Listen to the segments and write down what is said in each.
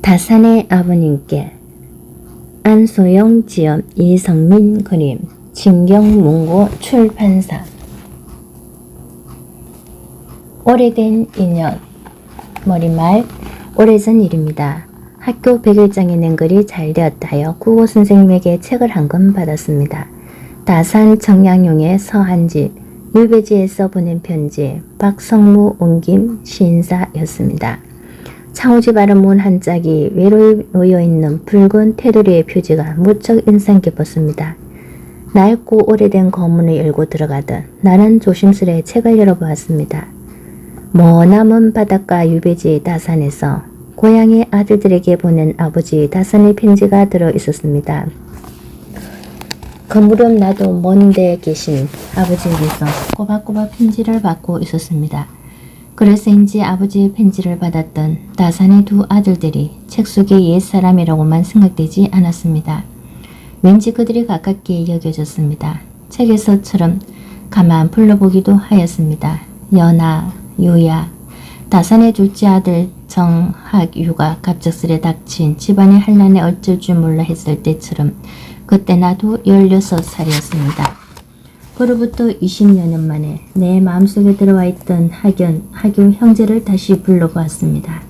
다산의 아버님께 안소영 지음 이성민 그림 진경문고 출판사. 오래된 인연 머릿말 오래전 일입니다. 학교 100일장에 낸 글이 잘 되었다 하여 국어 선생님에게 책을 한 권 받았습니다. 다산 청량용의 서한집 유배지에서 보낸 편지 박성무 옮김 시인사였습니다. 창호집 아래 문 한 짝이 외로이 놓여있는 붉은 테두리의 표지가 무척 인상 깊었습니다. 낡고 오래된 거문을 열고 들어가듯 나는 조심스레 책을 열어보았습니다. 머나먼 바닷가 유배지 다산에서 고향의 아들들에게 보낸 아버지 다산의 편지가 들어 있었습니다. 그 무렵 나도 먼데 계신 아버지에게서 꼬박꼬박 편지를 받고 있었습니다. 그래서인지 아버지의 편지를 받았던 다산의 두 아들들이 책 속의 옛사람이라고만 생각되지 않았습니다. 왠지 그들이 가깝게 여겨졌습니다. 책에서처럼 가만 불러보기도 하였습니다. 연아, 유야, 다산의 둘째 아들 정학유가 갑작스레 닥친 집안의 환란에 어쩔 줄 몰라 했을 때처럼 그때 나도 16살이었습니다. 그로부터 20여년 만에 내 마음속에 들어와 있던 학유 형제를 다시 불러보았습니다.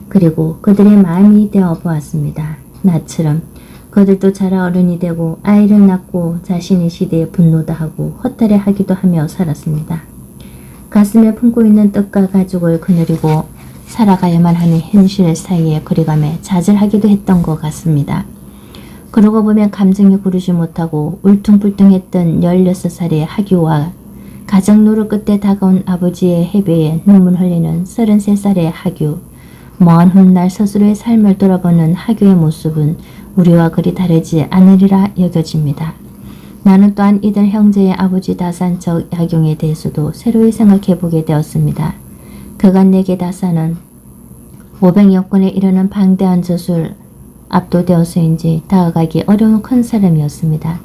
그리고 그들의 마음이 되어 보았습니다. 나처럼 그들도 자라 어른이 되고 아이를 낳고 자신의 시대에 분노도 하고 허탈해하기도 하며 살았습니다. 가슴에 품고 있는 뜻과 가족을 거느리고 살아가야만 하는 현실 사이의 거리감에 좌절하기도 했던 것 같습니다. 그러고 보면 감정이 고르지 못하고 울퉁불퉁했던 16살의 학유와 가정 노릇 끝에 다가온 아버지의 해배에 눈물 흘리는 33살의 학유, 먼 훗날 스스로의 삶을 돌아보는 학유의 모습은 우리와 그리 다르지 않으리라 여겨집니다. 나는 또한 이들 형제의 아버지 다산적 야경에 대해서도 새로이 생각해보게 되었습니다. 그간 내게 다산은 500여 건에 이르는 방대한 젖을 압도되어서인지 다가가기 어려운 큰 사람이었습니다.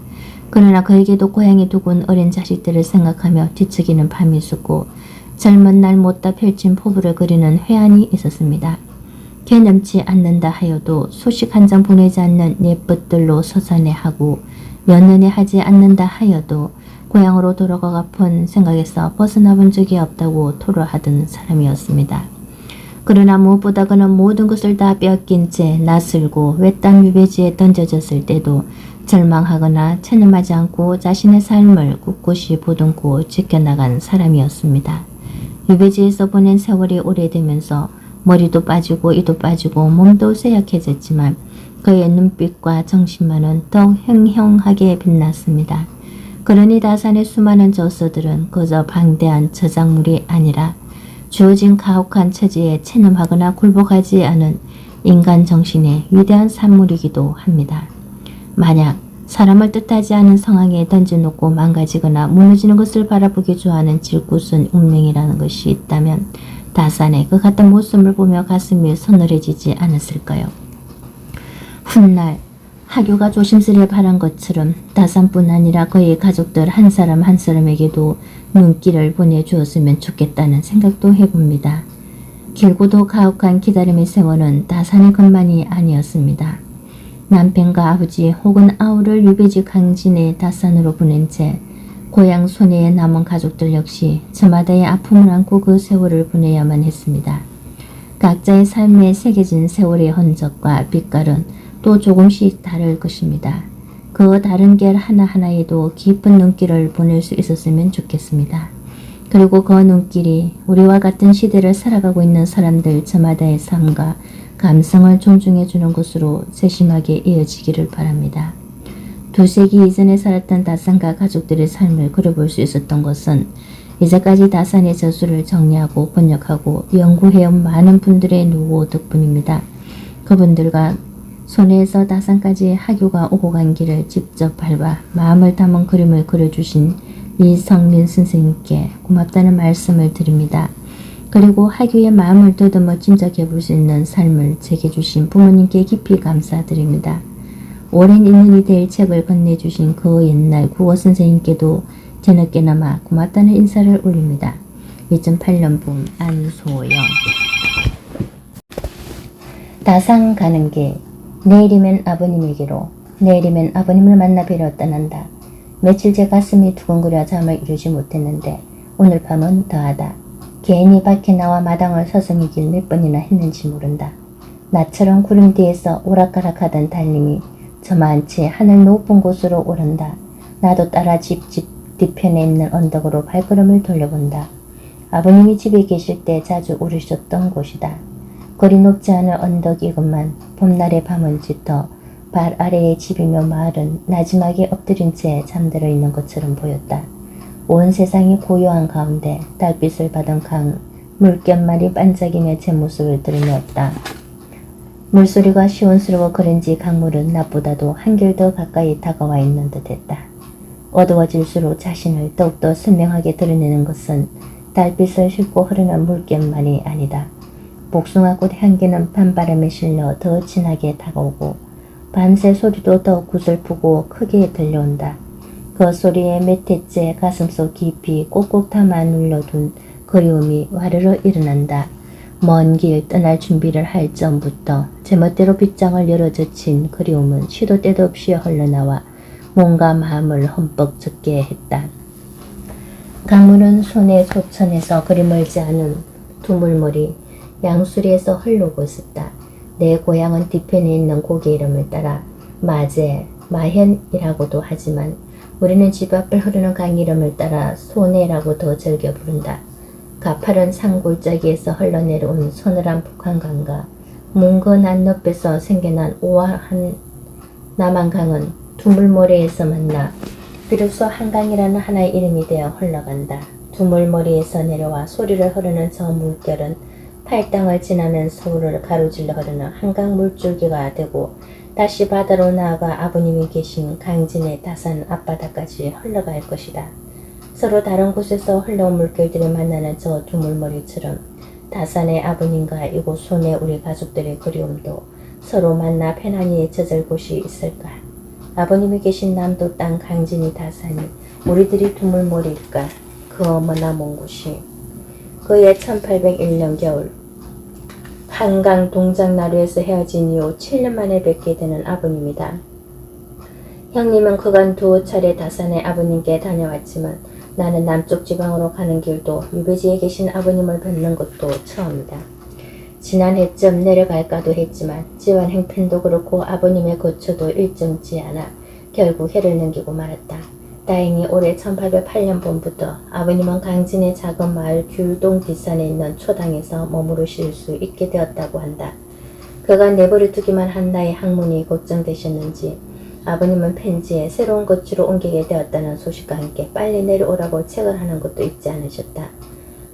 그러나 그에게도 고향에 두고온 어린 자식들을 생각하며 뒤척이는 밤이 있었고 젊은 날 못다 펼친 포부를 그리는 회한이 있었습니다. 개념치 않는다 하여도 소식 한 장 보내지 않는 옛붓들로 서산해하고 연연해 하지 않는다 하여도 고향으로 돌아가고픈 생각에서 벗어나 본 적이 없다고 토로하던 사람이었습니다. 그러나 무엇보다 그는 모든 것을 다 빼앗긴 채 낯설고 외딴 유배지에 던져졌을 때도 절망하거나 체념하지 않고 자신의 삶을 꿋꿋이 보듬고 지켜나간 사람이었습니다. 유배지에서 보낸 세월이 오래되면서 머리도 빠지고 이도 빠지고 몸도 쇠약해졌지만 그의 눈빛과 정신만은 더욱 형형하게 빛났습니다. 그러니 다산의 수많은 저서들은 그저 방대한 저작물이 아니라 주어진 가혹한 처지에 체념하거나 굴복하지 않은 인간 정신의 위대한 산물이기도 합니다. 만약 사람을 뜻하지 않은 상황에 던져놓고 망가지거나 무너지는 것을 바라보기 좋아하는 질구순 운명이라는 것이 있다면 다산의 그 같은 모습을 보며 가슴이 서늘해지지 않았을까요? 훗날 학유가 조심스레 바란 것처럼 다산뿐 아니라 그의 가족들 한 사람 한 사람에게도 눈길을 보내주었으면 좋겠다는 생각도 해봅니다. 길고도 가혹한 기다림의 세월은 다산의 것만이 아니었습니다. 남편과 아버지 혹은 아우를 유배지 강진의 다산으로 보낸 채 고향 손해에 남은 가족들 역시 저마다의 아픔을 안고 그 세월을 보내야만 했습니다. 각자의 삶에 새겨진 세월의 흔적과 빛깔은 또 조금씩 다를 것입니다. 그 다른 결 하나하나에도 깊은 눈길을 보낼 수 있었으면 좋겠습니다. 그리고 그 눈길이 우리와 같은 시대를 살아가고 있는 사람들 저마다의 삶과 감성을 존중해주는 것으로 세심하게 이어지기를 바랍니다. 2세기 이전에 살았던 다산과 가족들의 삶을 그려볼 수 있었던 것은 이제까지 다산의 저술을 정리하고 번역하고 연구해온 많은 분들의 노고 덕분입니다. 그분들과 손해에서 다산까지 학유가 오고 간 길을 직접 밟아 마음을 담은 그림을 그려주신 이성민 선생님께 고맙다는 말씀을 드립니다. 그리고 학유의 마음을 더듬어 짐작해 볼 수 있는 삶을 제게 주신 부모님께 깊이 감사드립니다. 오랜 인연이 될 책을 건네주신 그 옛날 국어 선생님께도 저녁게나마 고맙다는 인사를 올립니다. 2008년 봄 안소영. 다산 가는 길. 내일이면 아버님에게로. 내일이면 아버님을 만나 뵈러 떠난다. 며칠째 가슴이 두근거려 잠을 이루지 못했는데 오늘 밤은 더하다. 괜히 밖에 나와 마당을 서성이길 몇 번이나 했는지 모른다. 나처럼 구름 뒤에서 오락가락하던 달님이 저만치 하늘 높은 곳으로 오른다. 나도 따라 집 뒤편에 있는 언덕으로 발걸음을 돌려본다. 아버님이 집에 계실 때 자주 오르셨던 곳이다. 거리 높지 않은 언덕이건만 봄날의 밤은 짙어 발 아래의 집이며 마을은 나지막에 엎드린 채 잠들어 있는 것처럼 보였다. 온 세상이 고요한 가운데 달빛을 받은 강 물결말이 반짝이며 제 모습을 드러내었다. 물소리가 시원스러워 그런지 강물은 낮보다도 한결 더 가까이 다가와 있는 듯했다. 어두워질수록 자신을 더욱더 선명하게 드러내는 것은 달빛을 싣고 흐르는 물결만이 아니다. 복숭아꽃 향기는 밤바람에 실려 더 진하게 다가오고 밤새 소리도 더 구슬프고 크게 들려온다. 그 소리에 몇 해째 가슴속 깊이 꼭꼭 담아 눌러둔 그리움이 와르르 일어난다. 먼 길 떠날 준비를 할 전부터 제멋대로 빗장을 열어젖힌 그리움은 시도 때도 없이 흘러나와 몸과 마음을 흠뻑 젖게 했다. 강물은 손에 소천에서 그리 멀지 않은 두물머리 양수리에서 흘러오고 있었다. 내 고향은 뒤편에 있는 고개 이름을 따라 마제, 마현이라고도 하지만 우리는 집 앞을 흐르는 강 이름을 따라 소내라고 더 즐겨 부른다. 가파른 산골짜기에서 흘러내려온 서늘한 북한강과 뭉건한 늪에서 생겨난 오화한 남한강은 두물머리에서 만나 비로소 한강이라는 하나의 이름이 되어 흘러간다. 두물머리에서 내려와 소리를 흐르는 저 물결은 팔당을 지나면 서울을 가로질러 흐르는 한강 물줄기가 되고 다시 바다로 나아가 아버님이 계신 강진의 다산 앞바다까지 흘러갈 것이다. 서로 다른 곳에서 흘러온 물결들이 만나는 저 두물머리처럼 다산의 아버님과 이곳 손의 우리 가족들의 그리움도 서로 만나 편안히 젖을 곳이 있을까? 아버님이 계신 남도 땅 강진이 다산이 우리들이 두물머리일까? 그 머나 먼 곳이. 그해 1801년 겨울 한강 동작나루에서 헤어진 이후 7년 만에 뵙게 되는 아버님이다. 형님은 그간 2차례 다산의 아버님께 다녀왔지만 나는 남쪽 지방으로 가는 길도 유배지에 계신 아버님을 뵙는 것도 처음이다. 지난해쯤 내려갈까도 했지만 집안 행편도 그렇고 아버님의 거처도 일정치 않아 결국 해를 넘기고 말았다. 다행히 올해 1808년 봄부터 아버님은 강진의 작은 마을 귤동 뒷산에 있는 초당에서 머무르실 수 있게 되었다고 한다. 그간 내버려 두기만 한 나의 학문이 걱정되셨는지 아버님은 편지에 새로운 거취로 옮기게 되었다는 소식과 함께 빨리 내려오라고 책을 하는 것도 잊지 않으셨다.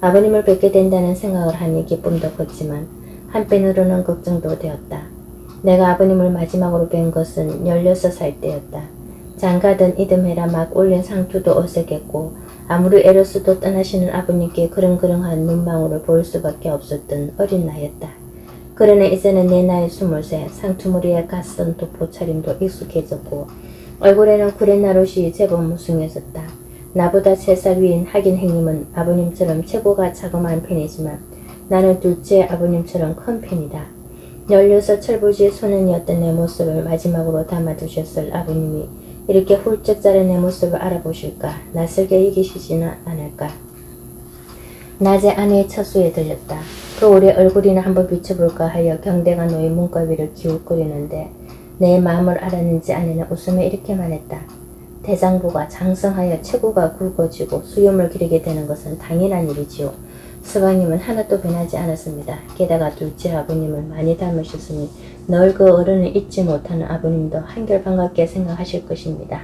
아버님을 뵙게 된다는 생각을 하니 기쁨도 컸지만 한편으로는 걱정도 되었다. 내가 아버님을 마지막으로 뵌 것은 16살 때였다. 장가든 이듬해라 막 올린 상투도 어색했고 아무리 애로써도 떠나시는 아버님께 그릉그릉한 눈망울을 보일 수밖에 없었던 어린 나이였다. 그러나 이제는 내 나이 23, 상투머리에 갓선 도포 차림도 익숙해졌고 얼굴에는 구레나룻이 제법 무성해졌다. 나보다 3살 위인 학인 형님은 아버님처럼 체구가 자그마한 편이지만 나는 둘째 아버님처럼 큰 편이다. 16 철부지 소년이었던 내 모습을 마지막으로 담아두셨을 아버님이 이렇게 훌쩍 자란 내 모습을 알아보실까? 낯설게 여기시지는 않을까? 낮에 아내의 처소에 들렸다. 그 올해 얼굴이나 한번 비춰볼까 하여 경대가 놓인 문고비를 기울거리는데 내 마음을 알았는지 아내는 웃으며 이렇게만 했다. 대장부가 장성하여 체구가 굵어지고 수염을 기르게 되는 것은 당연한 일이지요. 서방님은 하나도 변하지 않았습니다. 게다가 둘째 아버님을 많이 닮으셨으니 늘 그 어른을 잊지 못하는 아버님도 한결 반갑게 생각하실 것입니다.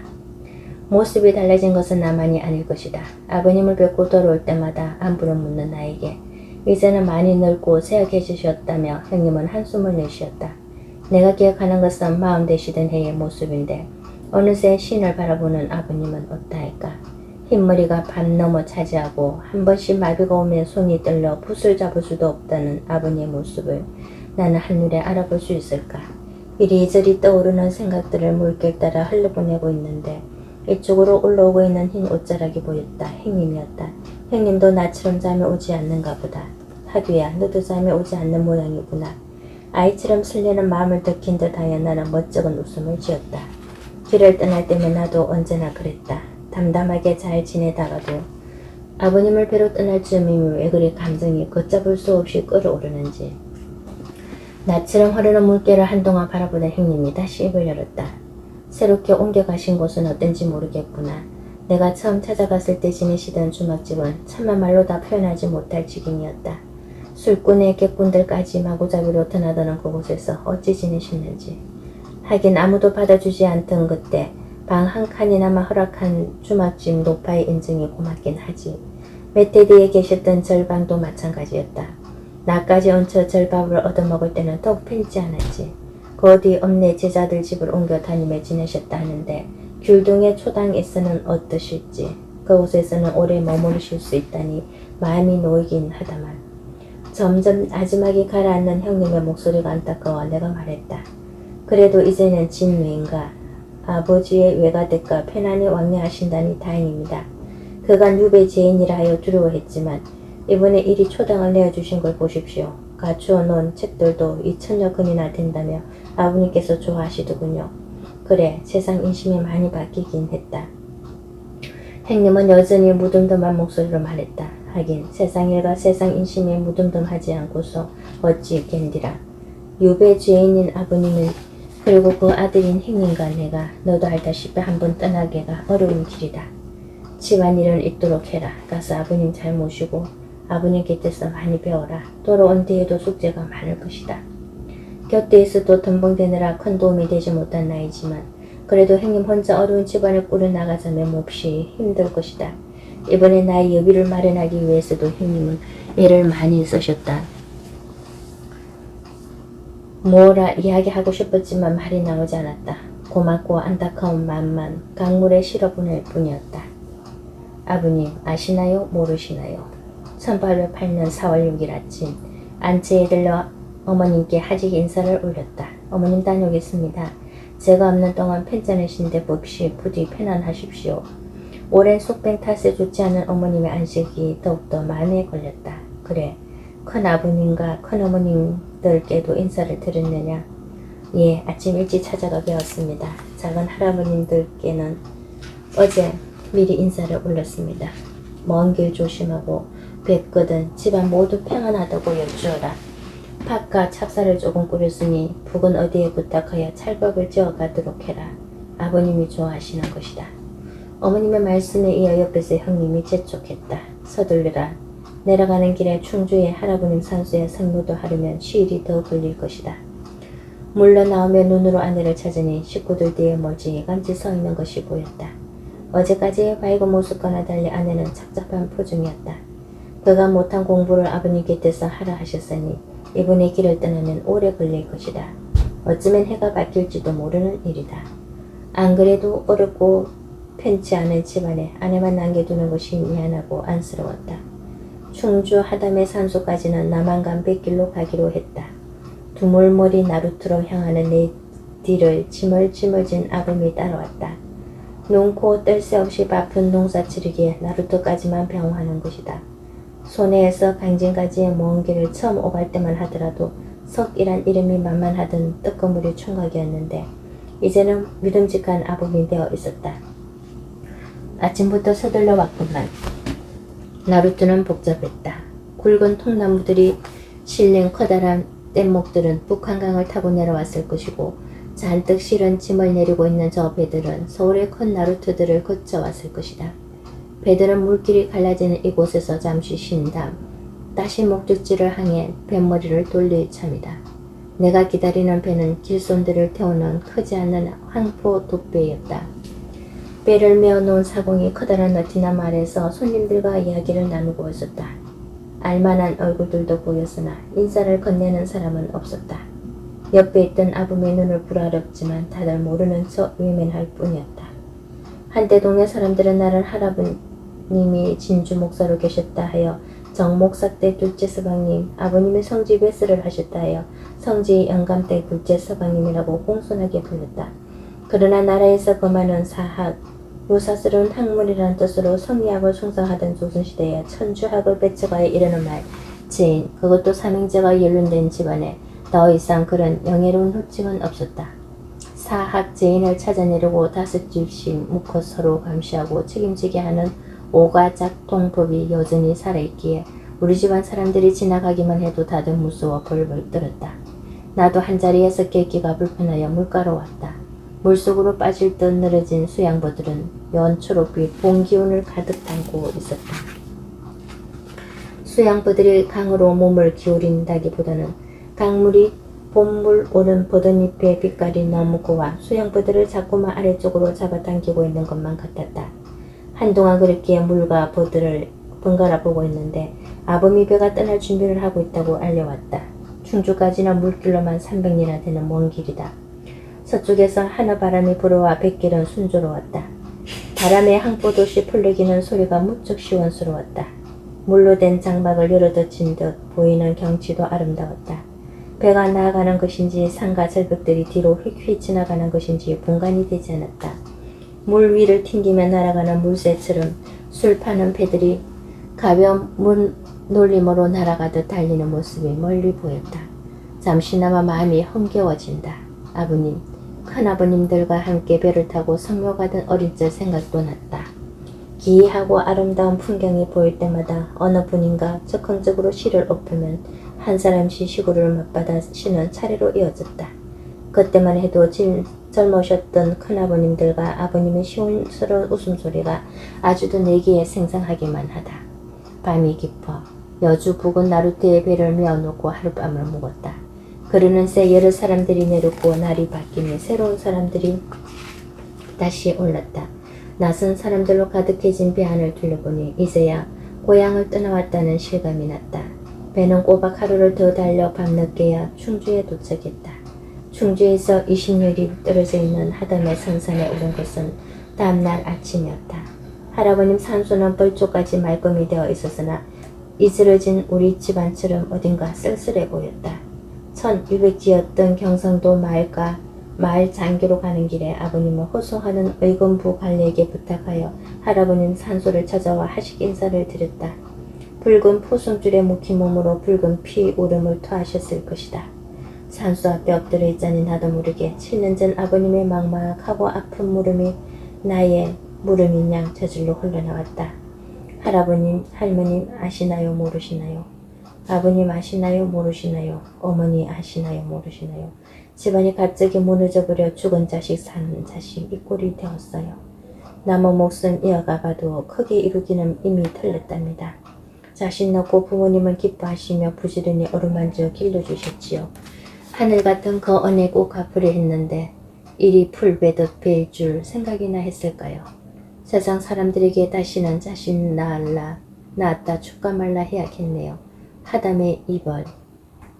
모습이 달라진 것은 나만이 아닐 것이다. 아버님을 뵙고 돌아올 때마다 안부를 묻는 나에게 이제는 많이 늙고 세약해지셨다며 형님은 한숨을 내쉬었다. 내가 기억하는 것은 40 되시던 해의 모습인데 어느새 신을 바라보는 아버님은 어떠할까? 흰머리가 반 넘어 차지하고 한 번씩 마비가 오면 손이 떨려 붓을 잡을 수도 없다는 아버님의 모습을 나는 한눈에 알아볼 수 있을까? 이리저리 떠오르는 생각들을 물결 따라 흘러보내고 있는데 이쪽으로 올라오고 있는 흰 옷자락이 보였다. 형님이었다. 형님도 나처럼 잠이 오지 않는가 보다. 하두야, 너도 잠이 오지 않는 모양이구나. 아이처럼 설레는 마음을 들킨 듯하여 나는 멋쩍은 웃음을 지었다. 길을 떠날 때면 나도 언제나 그랬다. 담담하게 잘 지내다가도 아버님을 뵈러 떠날 즈음이면 왜 그리 감정이 걷잡을 수 없이 끓어오르는지. 나처럼 흐르는 물결을 한동안 바라보던 형님이 다시 입을 열었다. 새롭게 옮겨가신 곳은 어떤지 모르겠구나. 내가 처음 찾아갔을 때 지내시던 주막집은 차마 말로 다 표현하지 못할 지경이었다. 술꾼의 객꾼들까지 마구잡이로 드나드는 그곳에서 어찌 지내셨는지. 하긴 아무도 받아주지 않던 그때 방 한 칸이나마 허락한 주막집 노파의 인증이 고맙긴 하지. 몇 대 뒤에 계셨던 절방도 마찬가지였다. 나까지 얹혀 절밥을 얻어먹을 때는 더욱 편치 않았지. 그 어디 엄네 제자들 집을 옮겨 다니며 지내셨다 하는데 귤동의 초당에서는 어떠실지. 그곳에서는 오래 머무르실 수 있다니 마음이 놓이긴 하다만. 점점 나지막이 가라앉는 형님의 목소리가 안타까워 내가 말했다. 그래도 이제는 진외인가 아버지의 외가댁과 편안히 왕래하신다니 다행입니다. 그간 유배 죄인이라 하여 두려워했지만 이번에 이리 초당을 내어주신 걸 보십시오. 갖추어 놓은 책들도 2천여 근이나 된다며 아버님께서 좋아하시더군요. 그래, 세상 인심이 많이 바뀌긴 했다. 형님은 여전히 무덤덤한 목소리로 말했다. 하긴 세상 일과 세상 인심이 무덤덤하지 않고서 어찌 겐디라. 유배 죄인인 아버님은 그리고 그 아들인 형님과 내가 너도 알다시피 한번 떠나기가 어려운 길이다. 집안일을 잊도록 해라. 가서 아버님 잘 모시고 아버님 곁에서 많이 배워라. 돌아온 뒤에도 숙제가 많을 것이다. 곁에 있어도 덤벙대느라 큰 도움이 되지 못한 나이지만 그래도 형님 혼자 어려운 집안을 꾸려나가자면 몹시 힘들 것이다. 이번에 나의 여비를 마련하기 위해서도 형님은 애를 많이 쓰셨다. 뭐라 이야기하고 싶었지만 말이 나오지 않았다. 고맙고 안타까운 마음만 강물에 실어보낼 뿐이었다. 아버님 아시나요? 모르시나요? 1808년 4월 6일 아침 안채에 들러 어머님께 하직 인사를 올렸다. 어머님 다녀오겠습니다. 제가 없는 동안 편찮으신데 몹시 부디 편안하십시오. 오랜 속병 탓에 좋지 않은 어머님의 안식이 더욱더 마음에 걸렸다. 그래, 큰아버님과 큰어머님들께도 인사를 드렸느냐? 예, 아침 일찍 찾아가게 왔습니다. 작은 할아버님들께는 어제 미리 인사를 올렸습니다. 먼 길 조심하고 뵙거든 집안 모두 평안하다고 여쭈어라. 팥과 찹쌀을 조금 끓였으니 북은 어디에 부탁하여 찰밥을 지어가도록 해라. 아버님이 좋아하시는 것이다. 어머님의 말씀에 이어 옆에서 형님이 재촉했다. 서둘러라. 내려가는 길에 충주의 할아버님 산수에 상무도 하려면 시일이 더 걸릴 것이다. 물러나오며 눈으로 아내를 찾으니 식구들 뒤에 멀찌감치 서 있는 것이 보였다. 어제까지의 밝은 모습과는 달리 아내는 착잡한 표정이었다. 그가 못한 공부를 아버님 곁에서 하라 하셨으니 이번에 길을 떠나면 오래 걸릴 것이다. 어쩌면 해가 바뀔지도 모르는 일이다. 안 그래도 어렵고 편치 않은 집안에 아내만 남겨두는 것이 미안하고 안쓰러웠다. 충주 하담의 산소까지는 남한강 뱃길로 가기로 했다. 두물머리 나루트로 향하는 내 뒤를 짊을 진 아범이 따라왔다. 눈코 뜰 새 없이 바쁜 농사 치르기에 나루트까지만 병하는 것이다. 손해에서 강진까지의 먼 길을 처음 오갈 때만 하더라도 석이란 이름이 만만하던 뜨거물이 총각이었는데 이제는 믿음직한 아범이 되어 있었다. 아침부터 서둘러 왔구만. 나루트는 복잡했다. 굵은 통나무들이 실린 커다란 뗏목들은 북한강을 타고 내려왔을 것이고 잔뜩 실은 짐을 내리고 있는 저 배들은 서울의 큰 나루트들을 거쳐왔을 것이다. 배들은 물길이 갈라지는 이곳에서 잠시 쉰 다음 다시 목적지를 향해 뱃머리를 돌릴 참이다. 내가 기다리는 배는 길손들을 태우는 크지 않은 황포 돛배였다. 배를 메어놓은 사공이 커다란 너티나무 아래서 손님들과 이야기를 나누고 있었다. 알만한 얼굴들도 보였으나 인사를 건네는 사람은 없었다. 옆에 있던 아범의 눈을 부라렸지만 다들 모르는 척 외면할 뿐이었다. 한때 동네 사람들은 나를 할아버님이 진주 목사로 계셨다 하여 정목사 때 둘째 서방님, 아버님의 성지 베스를 하셨다 하여 성지 영감 때 둘째 서방님이라고 공손하게 불렀다. 그러나 나라에서 거만한 사학, 요사스러운 학문이라는 뜻으로 성리학을 숭상하던 조선시대에 천주학을 배척하여 이르는 말, 죄인, 그것도 삼형제가 연륜된 집안에 더 이상 그런 영예로운 호칭은 없었다. 사학제인을 찾아내려고 5집씩 묵어 서로 감시하고 책임지게 하는 오가작동법이 여전히 살아있기에 우리 집안 사람들이 지나가기만 해도 다들 무서워 벌벌 떨었다. 나도 한자리에서 걷기가 불편하여 물가로 왔다. 물속으로 빠질 듯 늘어진 수양버들은 연초록빛 봄 기운을 가득 담고 있었다. 수양버들이 강으로 몸을 기울인다기보다는 강물이 봄물 오른 버드잎의 빛깔이 너무 고와 수양버들을 자꾸만 아래쪽으로 잡아당기고 있는 것만 같았다. 한동안 그렇게 물과 버들을 번갈아 보고 있는데 아범이 배가 떠날 준비를 하고 있다고 알려왔다. 충주까지는 물길로만 300리나 되는 먼 길이다. 서쪽에서 하늘바람이 불어와 뱃길은 순조로웠다. 바람에 항포도시 풀리기는 소리가 무척 시원스러웠다. 물로 된 장막을 열어젖힌 듯 보이는 경치도 아름다웠다. 배가 나아가는 것인지 산과 절벽들이 뒤로 휙휙 지나가는 것인지 분간이 되지 않았다. 물 위를 튕기며 날아가는 물새처럼 술 파는 배들이 가벼운 놀림으로 날아가듯 달리는 모습이 멀리 보였다. 잠시나마 마음이 흥겨워진다. 아버님, 큰아버님들과 함께 배를 타고 성묘 가던 어린 적 생각도 났다. 기이하고 아름다운 풍경이 보일 때마다 어느 분인가 적극적으로 시를 엎으면 한 사람씩 시구를 맞받아 시는 차례로 이어졌다. 그때만 해도 젊으셨던 큰아버님들과 아버님의 시원스러운 웃음소리가 아주도 내기에 생생하기만 하다. 밤이 깊어 여주 부근 나루터에 배를 메어놓고 하룻밤을 묵었다. 그러는 새 여러 사람들이 내렸고 날이 바뀌며 새로운 사람들이 다시 올랐다. 낯선 사람들로 가득해진 배 안을 둘러보니 이제야 고향을 떠나왔다는 실감이 났다. 배는 꼬박 하루를 더 달려 밤늦게야 충주에 도착했다. 충주에서 20리리 떨어져 있는 하담의 선산에 오른 것은 다음날 아침이었다. 할아버님 산소는 벌초까지 말끔히 되어 있었으나 이스러진 우리 집안처럼 어딘가 쓸쓸해 보였다. 1600지였던 경상도 마을 장교로 가는 길에 아버님은 호송하는 의금부 관리에게 부탁하여 할아버님 산소를 찾아와 하식 인사를 드렸다. 붉은 포승줄에 묵힌 몸으로 붉은 피 오름을 토하셨을 것이다. 산소 앞에 엎드려 있자니 나도 모르게 7년 전 아버님의 막막하고 아픈 물음이 나의 물음인 양 저절로 흘러나왔다. 할아버님, 할머님 아시나요 모르시나요? 아버님 아시나요 모르시나요? 어머니 아시나요 모르시나요? 집안이 갑자기 무너져버려 죽은 자식 사는 자식 이 꼴이 되었어요. 남은 목숨 이어가 봐도 크게 이루기는 이미 틀렸답니다. 자신 낳고 부모님은 기뻐하시며 부지런히 어루만져 길러주셨지요. 하늘 같은 그 은혜 꼭 갚으려 했는데 일이 풀베듯 베일 줄 생각이나 했을까요? 세상 사람들에게 다시는 자신 낳았다 죽가 말라 해야겠네요. 하담의 이벌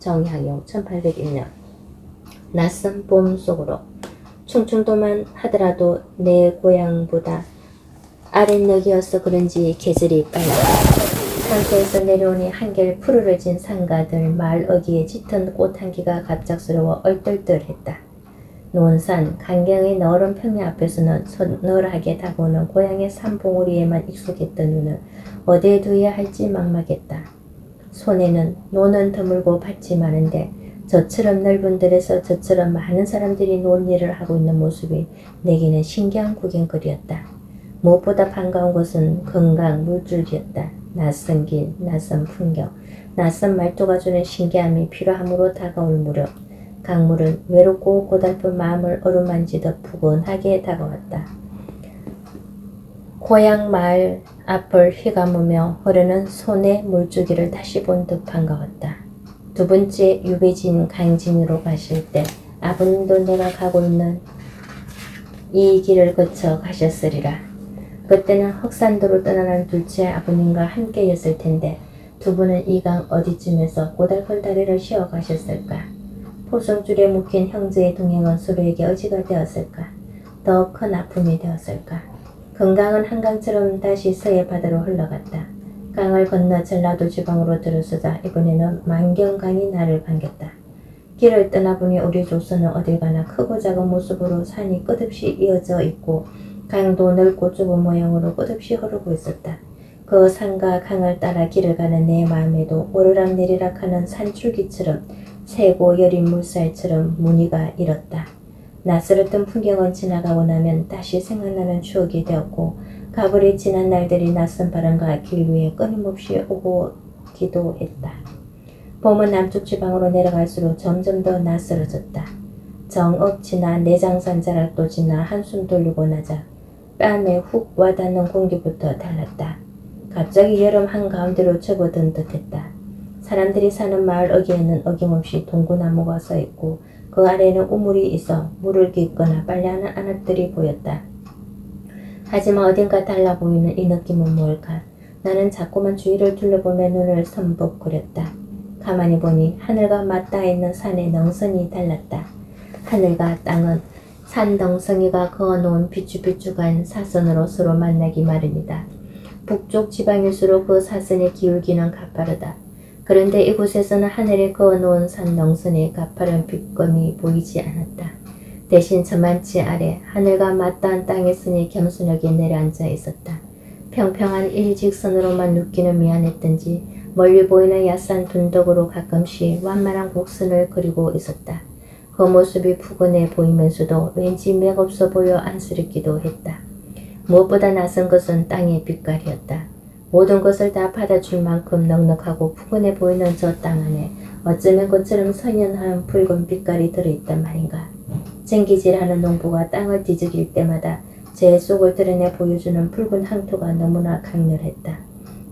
정향용 1801년 낯선 봄 속으로 충청도만 하더라도 내 고향보다 아랫녘이어서 그런지 계절이 빨랐다. 산소에서 내려오니 한결 푸르러진 산가들 마을 어귀에 짙은 꽃향기가 갑작스러워 얼떨떨했다. 논산, 강경의 너른 평야 앞에서는 서늘하게 다가오는 고향의 산봉우리에만 익숙했던 눈을 어디에 두어야 할지 막막했다. 손에는 논은 드물고 밭이 많은데 저처럼 넓은 들에서 저처럼 많은 사람들이 논일을 하고 있는 모습이 내게는 신기한 구경거리였다. 무엇보다 반가운 것은 건강 물줄기였다. 낯선 길, 낯선 풍경, 낯선 말투가 주는 신기함이 필요함으로 다가올 무렵 강물은 외롭고 고달픈 마음을 어루만지듯 푸근하게 다가왔다. 고향 마을 앞을 휘감으며 흐르는 손의 물줄기를 다시 본 듯 반가웠다. 두 번째 유배진 강진으로 가실 때 아버님도 내가 가고 있는 이 길을 거쳐 가셨으리라. 그때는 흑산도로 떠나는 둘째 아버님과 함께였을 텐데 두 분은 이 강 어디쯤에서 고달픈 다리를 쉬어 가셨을까? 포승줄에 묶인 형제의 동행은 서로에게 의지가 되었을까? 더 큰 아픔이 되었을까? 건강은 한강처럼 다시 서해 바다로 흘러갔다. 강을 건너 전라도 지방으로 들어서자 이번에는 만경강이 나를 반겼다. 길을 떠나보니 우리 조선은 어딜 가나 크고 작은 모습으로 산이 끝없이 이어져 있고 강도 넓고 좁은 모양으로 끝없이 흐르고 있었다. 그 산과 강을 따라 길을 가는 내 마음에도 오르락내리락 하는 산줄기처럼 새고 여린 물살처럼 무늬가 일었다. 낯설었던 풍경은 지나가고 나면 다시 생각나는 추억이 되었고 가버린 지난 날들이 낯선 바람과 길 위에 끊임없이 오고기도 했다. 봄은 남쪽 지방으로 내려갈수록 점점 더 낯설어졌다. 정읍 지나 내장산 자락도 지나 한숨 돌리고 나자 뺨에 훅 와닿는 공기부터 달랐다. 갑자기 여름 한가운데로 접어든 듯했다. 사람들이 사는 마을 어귀에는 어김없이 동구나무가 서있고 그 아래에는 우물이 있어 물을 깃거나 빨래하는 아낙들이 보였다. 하지만 어딘가 달라 보이는 이 느낌은 뭘까? 나는 자꾸만 주위를 둘러보며 눈을 선복거렸다. 가만히 보니 하늘과 맞닿아 있는 산의 능선이 달랐다. 하늘과 땅은 산 덩성이가 그어놓은 비쭉비쭉한 사선으로 서로 만나기 마련이다. 북쪽 지방일수록 그 사선의 기울기는 가파르다. 그런데 이곳에서는 하늘에 그어놓은 산 덩선의 가파른 빛검이 보이지 않았다. 대신 저만치 아래 하늘과 맞닿은 땅의 선이 겸손하게 내려앉아 있었다. 평평한 일직선으로만 눕기는 미안했던지 멀리 보이는 야산 둔덕으로 가끔씩 완만한 곡선을 그리고 있었다. 그 모습이 푸근해 보이면서도 왠지 맥없어 보여 안쓰럽기도 했다. 무엇보다 낯선 것은 땅의 빛깔이었다. 모든 것을 다 받아줄 만큼 넉넉하고 푸근해 보이는 저 땅 안에 어쩌면 것처럼 선연한 붉은 빛깔이 들어있단 말인가. 쟁기질하는 농부가 땅을 뒤적일 때마다 제 속을 드러내 보여주는 붉은 항토가 너무나 강렬했다.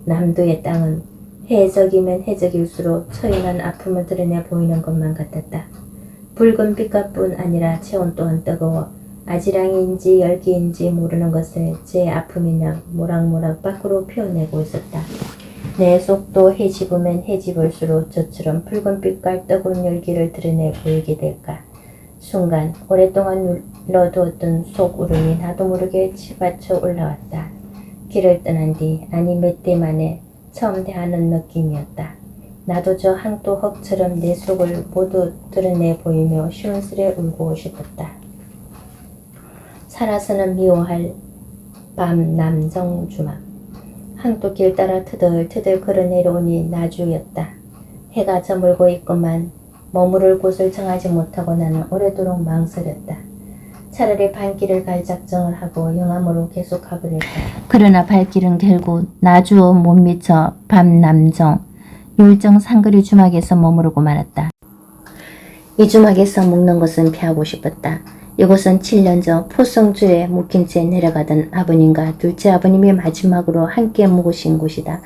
남도의 땅은 해적이면 해적일수록 처연한 아픔을 드러내 보이는 것만 같았다. 붉은 빛깔뿐 아니라 체온 또한 뜨거워 아지랑이인지 열기인지 모르는 것을 제 아픔이나 모락모락 밖으로 표현하고 있었다. 내 속도 해집으면 해집을수록 저처럼 붉은 빛깔 뜨거운 열기를 드러내 보이게 될까. 순간 오랫동안 눌러두었던 속울음이 나도 모르게 치받쳐 올라왔다. 길을 떠난 뒤 아니 몇 대 만에 처음 대하는 느낌이었다. 나도 저 항토 흙처럼 내 속을 모두 드러내 보이며 시원스레 울고 싶었다. 살아서는 미워할 밤 남정 주막. 항토길 따라 트들트들 걸어 내려오니 나주였다. 해가 저물고 있건만 머무를 곳을 정하지 못하고 나는 오래도록 망설였다. 차라리 반길을 갈 작정을 하고 영암으로 계속 가버렸다. 그러나 발길은 결국 나주어 못 미쳐 밤남정 율정 상거리 주막에서 머무르고 말았다. 이 주막에서 묵는 것은 피하고 싶었다. 이곳은 7년 전 포성줄에 묵힌 채 내려가던 아버님과 둘째 아버님이 마지막으로 함께 묵으신 곳이다.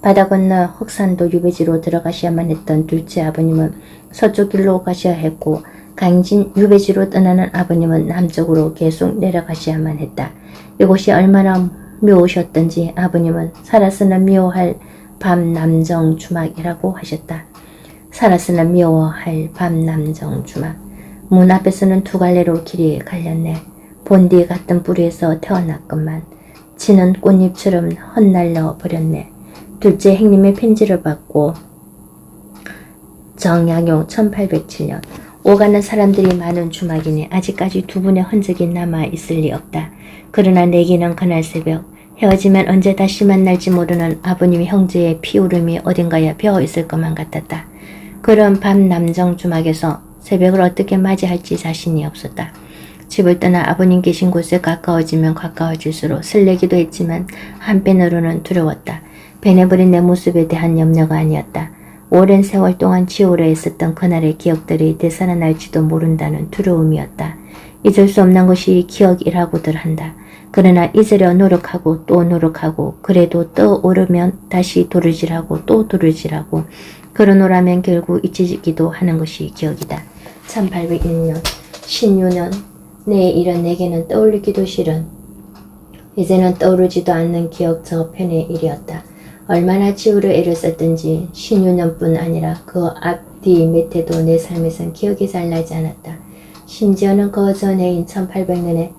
바다 건너 흑산도 유배지로 들어가셔야만 했던 둘째 아버님은 서쪽 길로 가셔야 했고 강진 유배지로 떠나는 아버님은 남쪽으로 계속 내려가셔야만 했다. 이곳이 얼마나 묘우셨던지 아버님은 살아서는 미워할 밤남정 주막이라고 하셨다. 살아서는 미워할 밤남정 주막. 문 앞에서는 두 갈래로 길이 갈렸네. 본디 같은 뿌리에서 태어났건만 지는 꽃잎처럼 헛날려 버렸네. 둘째 행님의 편지를 받고 정약용 1807년 오가는 사람들이 많은 주막이니 아직까지 두 분의 흔적이 남아있을 리 없다. 그러나 내게는 그날 새벽 헤어지면 언제 다시 만날지 모르는 아버님의 형제의 피울음이 어딘가에 배어있을 것만 같았다. 그런 밤 남정 주막에서 새벽을 어떻게 맞이할지 자신이 없었다. 집을 떠나 아버님 계신 곳에 가까워지면 가까워질수록 설레기도 했지만 한편으로는 두려웠다. 변해버린 내 모습에 대한 염려가 아니었다. 오랜 세월 동안 지우려 했었던 그날의 기억들이 되살아날지도 모른다는 두려움이었다. 잊을 수 없는 것이 기억이라고들 한다. 그러나 잊으려 노력하고 또 노력하고 그래도 떠오르면 다시 도르질하고 또 도르질하고 그러노라면 결국 잊히기도 하는 것이 기억이다. 1801년 신유년 내 일은 내게는 떠올리기도 싫은 이제는 떠오르지도 않는 기억 저편의 일이었다. 얼마나 지우려 애를 썼든지 신유년뿐 아니라 그 앞뒤 밑에도 내 삶에선 기억이 잘 나지 않았다. 심지어는 그 전해인 1800년에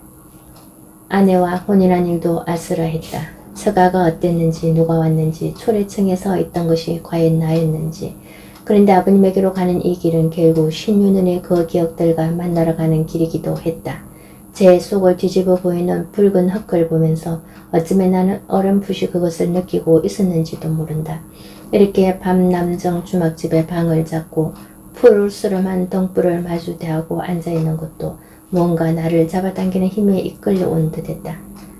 아내와 혼인한 일도 아슬아했다. 서가가 어땠는지 누가 왔는지 초래층에 서 있던 것이 과연 나였는지. 그런데 아버님에게로 가는 이 길은 결국 신유년의 그 기억들과 만나러 가는 길이기도 했다. 제 속을 뒤집어 보이는 붉은 흙을 보면서 어쩌면 나는 어렴풋이 그것을 느끼고 있었는지도 모른다. 이렇게 밤남정 주막집에 방을 잡고 푸르스름한 덩불을 마주 대하고 앉아있는 것도 무언가 나를 잡아당기는 힘에 이끌려온 듯했다.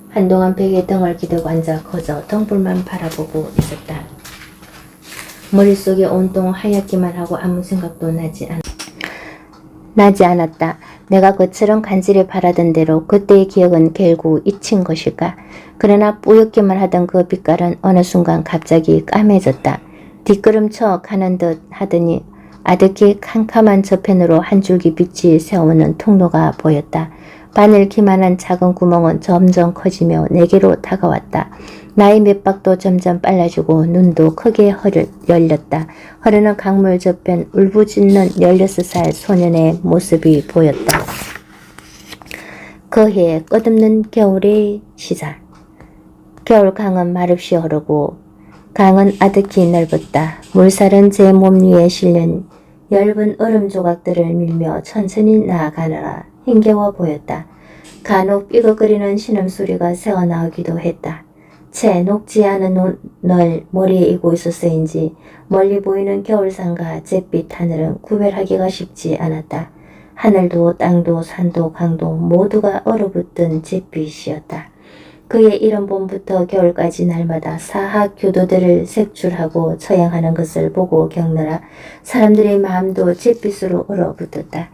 한동안 벽에 등을 기대고 앉아 거저 덩불만 바라보고 있었다. 머릿속에 온통 하얗기만 하고 아무 생각도 나지 않았다. 내가 그처럼 간절히 바라던 대로 그때의 기억은 결국 잊힌 것일까? 그러나 뿌옇기만 하던 그 빛깔은 어느 순간 갑자기 까매졌다. 뒷걸음쳐 가는 듯 하더니 아득히 캄캄한 저편으로 한 줄기 빛이 새어오는 통로가 보였다. 바늘 키만한 작은 구멍은 점점 커지며 내게로 다가왔다. 나의 맥박도 점점 빨라지고 눈도 크게 열렸다. 흐르는 강물 저편 울부짖는 16살 소년의 모습이 보였다. 그 해 끝없는 겨울의 시작. 겨울강은 말없이 흐르고 강은 아득히 넓었다. 물살은 제 몸 위에 실린 얇은 얼음 조각들을 밀며 천천히 나아가느라 힘겨워 보였다. 간혹 삐걱거리는 신음소리가 새어나오기도 했다. 채 녹지 않은 눈을 머리에 이고 있어서인지 멀리 보이는 겨울산과 잿빛 하늘은 구별하기가 쉽지 않았다. 하늘도 땅도 산도 강도 모두가 얼어붙은 잿빛이었다. 그의 이른 봄부터 겨울까지 날마다 사학 교도들을 색출하고 처형하는 것을 보고 겪느라 사람들의 마음도 잿빛으로 얼어붙었다.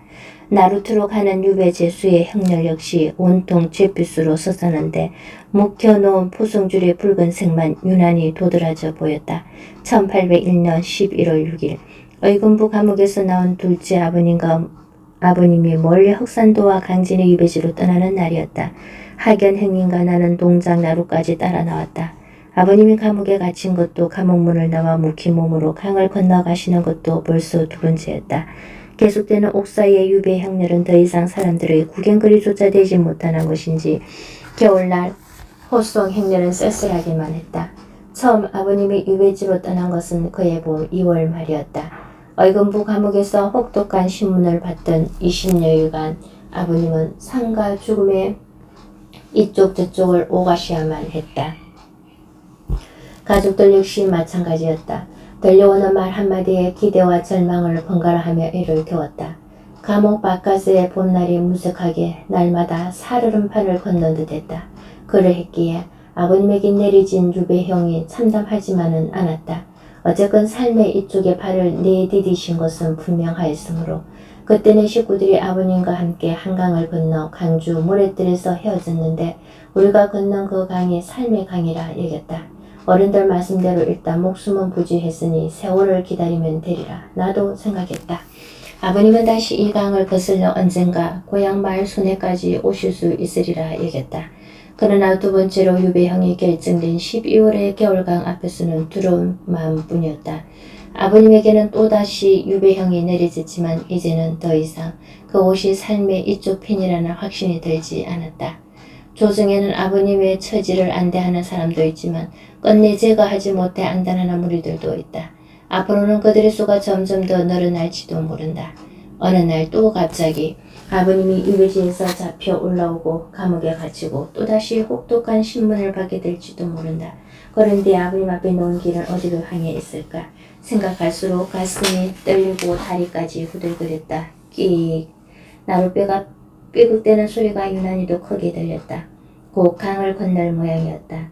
나루트로 가는 유배제수의 형렬 역시 온통 잿빛으로 솟았는데 묵혀놓은 포승줄의 붉은색만 유난히 도드라져 보였다. 1801년 11월 6일 의군부 감옥에서 나온 둘째 아버님이 멀리 흑산도와 강진의 유배지로 떠나는 날이었다. 학연 형님과 나는 동작 나루까지 따라 나왔다. 아버님이 감옥에 갇힌 것도 감옥문을 나와 묵힌 몸으로 강을 건너가시는 것도 벌써 두 번째였다. 계속되는 옥사의 유배 형렬은 더 이상 사람들의 구경거리조차 되지 못하는 것인지 겨울날 호송 형렬은 쓸쓸하기만 했다. 처음 아버님이 유배지로 떠난 것은 그해 봄 2월 말이었다. 의금부 감옥에서 혹독한 신문을 받던 20여일간 아버님은 삶과 죽음의 이쪽 저쪽을 오가셔야만 했다. 가족들 역시 마찬가지였다. 들려오는 말 한마디에 기대와 절망을 번갈아하며 이를 태웠다. 감옥 바깥의 봄날이 무색하게 날마다 살얼음판을 걷는 듯했다. 그를 했기에 아버님에게 내리진 유배형이 참담하지만은 않았다. 어쨌건 삶의 이쪽에 발을 내디디신 것은 분명하였으므로 그때는 식구들이 아버님과 함께 한강을 건너 강주 모래뜰에서 헤어졌는데 우리가 건넌 그 강이 삶의 강이라 여겼다. 어른들 말씀대로 일단 목숨은 부지했으니 세월을 기다리면 되리라. 나도 생각했다. 아버님은 다시 이 강을 거슬러 언젠가 고향 마을 소내까지 오실 수 있으리라 여겼다. 그러나 두 번째로 유배형이 결정된 12월의 겨울강 앞에서는 두려운 마음뿐이었다. 아버님에게는 또다시 유배형이 내려졌지만 이제는 더 이상 그곳이 삶의 이쪽 편이라는 확신이 들지 않았다. 조정에는 아버님의 처지를 안대하는 사람도 있지만 끝내 제가 하지 못해 안단하는 무리들도 있다. 앞으로는 그들의 수가 점점 더 늘어날지도 모른다. 어느 날 또 갑자기 아버님이 유배지에서 잡혀 올라오고 감옥에 갇히고 또다시 혹독한 신문을 받게 될지도 모른다. 그런데 아버님 앞에 놓은 길은 어디로 향해 있을까? 생각할수록 가슴이 떨리고 다리까지 후들거렸다. 끼익. 나룻배가 삐걱대는 소리가 유난히도 크게 들렸다. 곧 강을 건널 모양이었다.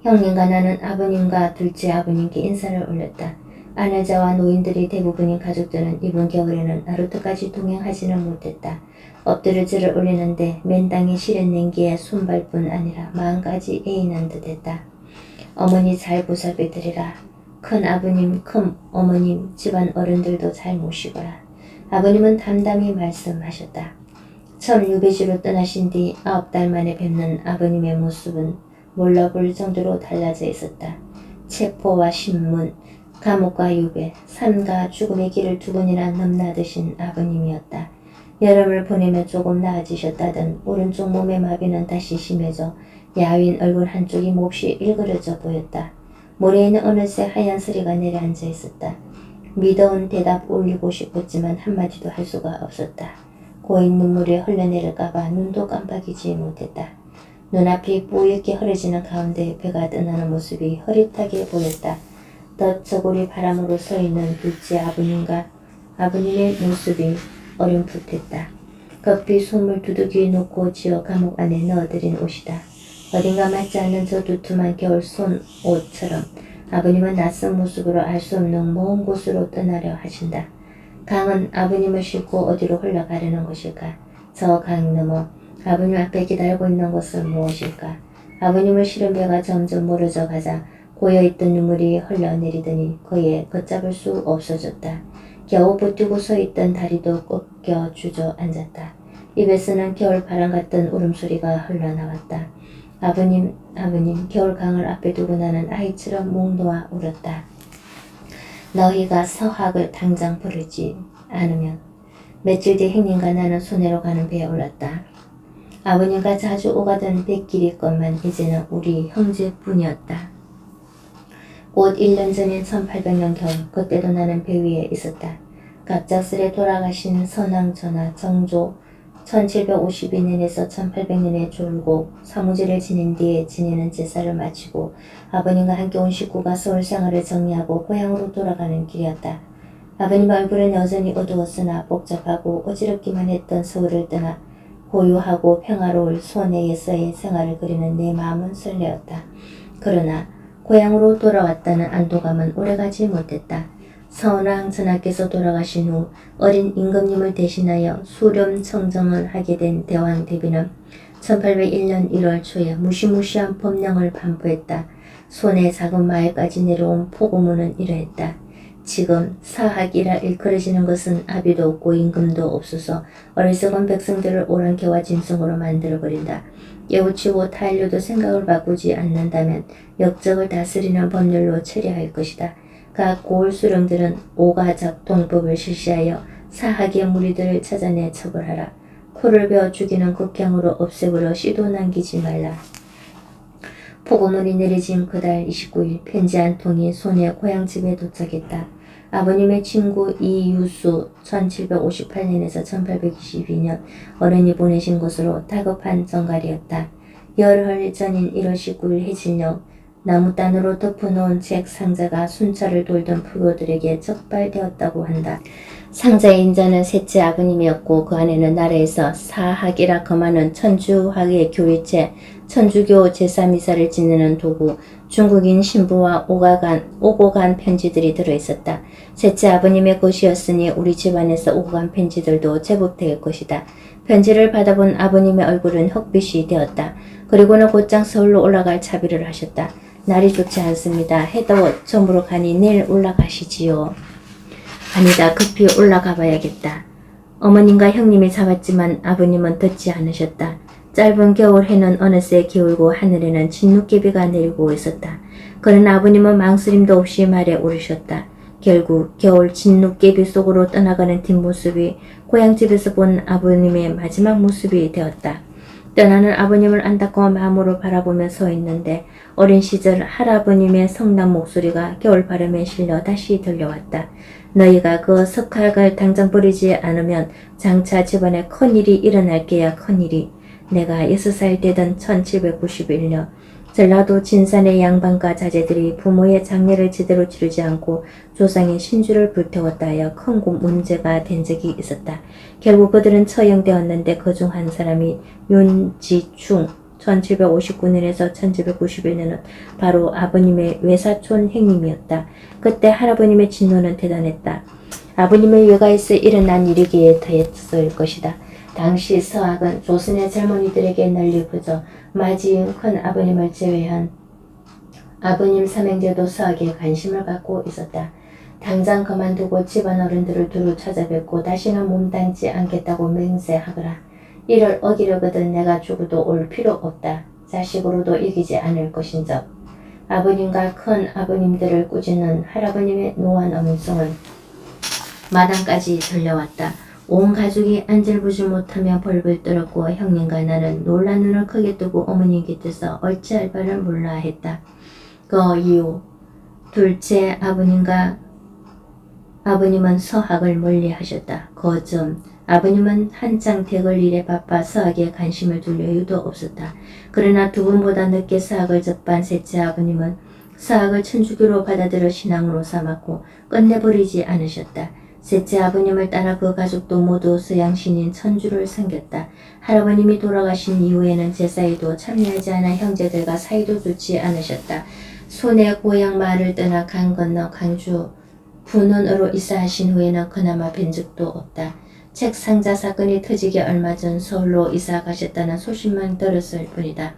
형님과 나는 아버님과 둘째 아버님께 인사를 올렸다. 아내자와 노인들이 대부분인 가족들은 이번 겨울에는 나루터까지 동행하지는 못했다. 엎드려 절을 올리는데 맨땅에 실은 냉기에 손발뿐 아니라 마음까지 애인한 듯했다. 어머니 잘 보살펴드리라. 큰 아버님, 큰 어머님, 집안 어른들도 잘 모시거라. 아버님은 담담히 말씀하셨다. 처음 유배지로 떠나신 뒤 9달 만에 뵙는 아버님의 모습은 몰라볼 정도로 달라져 있었다. 체포와 신문, 감옥과 유배, 삶과 죽음의 길을 두 번이나 넘나드신 아버님이었다. 여름을 보내며 조금 나아지셨다던 오른쪽 몸의 마비는 다시 심해져 야윈 얼굴 한쪽이 몹시 일그러져 보였다. 모래에는 어느새 하얀 서리가 내려앉아 있었다. 미더운 대답 올리고 싶었지만 한마디도 할 수가 없었다. 고인 눈물이 흘러내릴까봐 눈도 깜빡이지 못했다. 눈앞이 뿌옇게 흐려지는 가운데 배가 떠나는 모습이 흐릿하게 보였다. 덧저고리 바람으로 서있는 둘째 아버님과 아버님의 모습이 어렴풋했다. 급히 손을 두둑이 놓고 쥐어 감옥 안에 넣어들인 옷이다. 어딘가 맞지 않는 저 두툼한 겨울 손옷처럼 아버님은 낯선 모습으로 알 수 없는 먼 곳으로 떠나려 하신다. 강은 아버님을 싣고 어디로 흘러가려는 것일까? 저 강 너머 아버님 앞에 기다리고 있는 것은 무엇일까? 아버님을 실은 배가 점점 멀어져 가자 고여있던 눈물이 흘러내리더니 그에 걷잡을 수 없어졌다. 겨우 버티고 서있던 다리도 꺾여 주저앉았다. 입에서는 겨울바람 같던 울음소리가 흘러나왔다. 아버님, 아버님, 겨울강을 앞에 두고 나는 아이처럼 목 놓아 울었다. 너희가 서학을 당장 부르지 않으면. 며칠 뒤 형님과 나는 순회로 가는 배에 올랐다. 아버님과 자주 오가던 뱃길이건만 이제는 우리 형제뿐이었다. 곧 1년 전인 1800년 겨울, 그때도 나는 배 위에 있었다. 갑작스레 돌아가신 선왕전하 정조 1752년에서 1800년에 졸고 사무제를 지낸 뒤에 지내는 제사를 마치고 아버님과 함께 온 식구가 서울 생활을 정리하고 고향으로 돌아가는 길이었다. 아버님 얼굴은 여전히 어두웠으나 복잡하고 어지럽기만 했던 서울을 떠나 고요하고 평화로울 소내에서의 생활을 그리는 내 마음은 설레었다. 그러나 고향으로 돌아왔다는 안도감은 오래가지 못했다. 선왕 전하께서 돌아가신 후 어린 임금님을 대신하여 수렴 청정을 하게 된 대왕 대비는 1801년 1월 초에 무시무시한 법령을頒布했다. 손에 작은 마을까지 내려온 포고문은 이러했다. 지금 사학이라 일컬어지는 것은 아비도 없고 임금도 없어서 어리석은 백성들을 오랑캐와 짐승으로 만들어버린다. 깨우치고 타일로도 생각을 바꾸지 않는다면 역적을 다스리는 법률로 처리할 것이다. 각 고을수령들은 오가작동법을 실시하여 사학의 무리들을 찾아내 처벌하라. 코를 베어 죽이는 극형으로 없애버려 씨도 남기지 말라. 포고문이 내려진 그달 29일 편지 한 통이 손에 고향집에 도착했다. 아버님의 친구 이유수 1758년에서 1822년 어른이 보내신 것으로 다급한 전갈이었다. 열흘 전인 1월 19일 해질녘 나무단으로 덮어놓은 책 상자가 순찰을 돌던 부교들에게 적발되었다고 한다. 상자의 인자는 셋째 아버님이었고 그 안에는 나라에서 사학이라 금하는 천주학의 교리체, 천주교 제사미사를 지내는 도구, 중국인 신부와 오고 간 편지들이 들어있었다. 셋째 아버님의 것이었으니 우리 집안에서 오고 간 편지들도 제법 될 것이다. 편지를 받아본 아버님의 얼굴은 흑빛이 되었다. 그리고는 곧장 서울로 올라갈 차비를 하셨다. 날이 좋지 않습니다. 해도 점으로 가니 내일 올라가시지요. 아니다. 급히 올라가 봐야겠다. 어머님과 형님이 잡았지만 아버님은 듣지 않으셨다. 짧은 겨울 해는 어느새 기울고 하늘에는 진눈깨비가 내리고 있었다. 그러나 아버님은 망설임도 없이 말에 오르셨다. 결국 겨울 진눈깨비 속으로 떠나가는 뒷모습이 고향집에서 본 아버님의 마지막 모습이 되었다. 떠나는 아버님을 안타까운 마음으로 바라보며 서 있는데 어린 시절 할아버님의 성난 목소리가 겨울바람에 실려 다시 들려왔다. 너희가 그 석학을 당장 버리지 않으면 장차 집안에 큰일이 일어날 게야 큰일이. 내가 6살 되던 1791년 전라도 진산의 양반과 자제들이 부모의 장례를 제대로 치르지 않고 조상의 신주를 불태웠다 하여 큰 문제가 된 적이 있었다. 결국 그들은 처형되었는데 그중 한 사람이 윤지충 1759년에서 1791년은 바로 아버님의 외사촌 형님이었다. 그때 할아버님의 진노는 대단했다. 아버님의 외가에서 일어난 일이기에 더했을 것이다. 당시 서학은 조선의 젊은이들에게 널리 퍼져 마지은 큰 아버님을 제외한 아버님 삼형제도 서학에 관심을 갖고 있었다. 당장 그만두고 집안 어른들을 두루 찾아뵙고 다시는 몸담지 않겠다고 맹세하거라. 이를 어기려거든 내가 죽어도 올 필요 없다. 자식으로도 이기지 않을 것인즉. 아버님과 큰 아버님들을 꾸짖는 할아버님의 노한 음성은 마당까지 들려왔다. 온 가족이 안절부절 못하며 벌벌 떨었고 형님과 나는 놀란 눈을 크게 뜨고 어머님 곁에서 어찌할 바를 몰라 했다. 그 이후 둘째 아버님은 서학을 멀리하셨다. 그 점 아버님은 한창 대걸 일에 바빠 서학에 관심을 둘 여유도 없었다. 그러나 두 분보다 늦게 서학을 접한 셋째 아버님은 서학을 천주교로 받아들여 신앙으로 삼았고 끝내버리지 않으셨다. 셋째 아버님을 따라 그 가족도 모두 서양신인 천주를 섬겼다. 할아버님이 돌아가신 이후에는 제사에도 참여하지 않아 형제들과 사이도 좋지 않으셨다. 손에 고향 마을을 떠나 강 건너 광주 분원으로 이사하신 후에는 그나마 뵌 적도 없다. 책 상자 사건이 터지기 얼마 전 서울로 이사 가셨다는 소식만 들었을 뿐이다.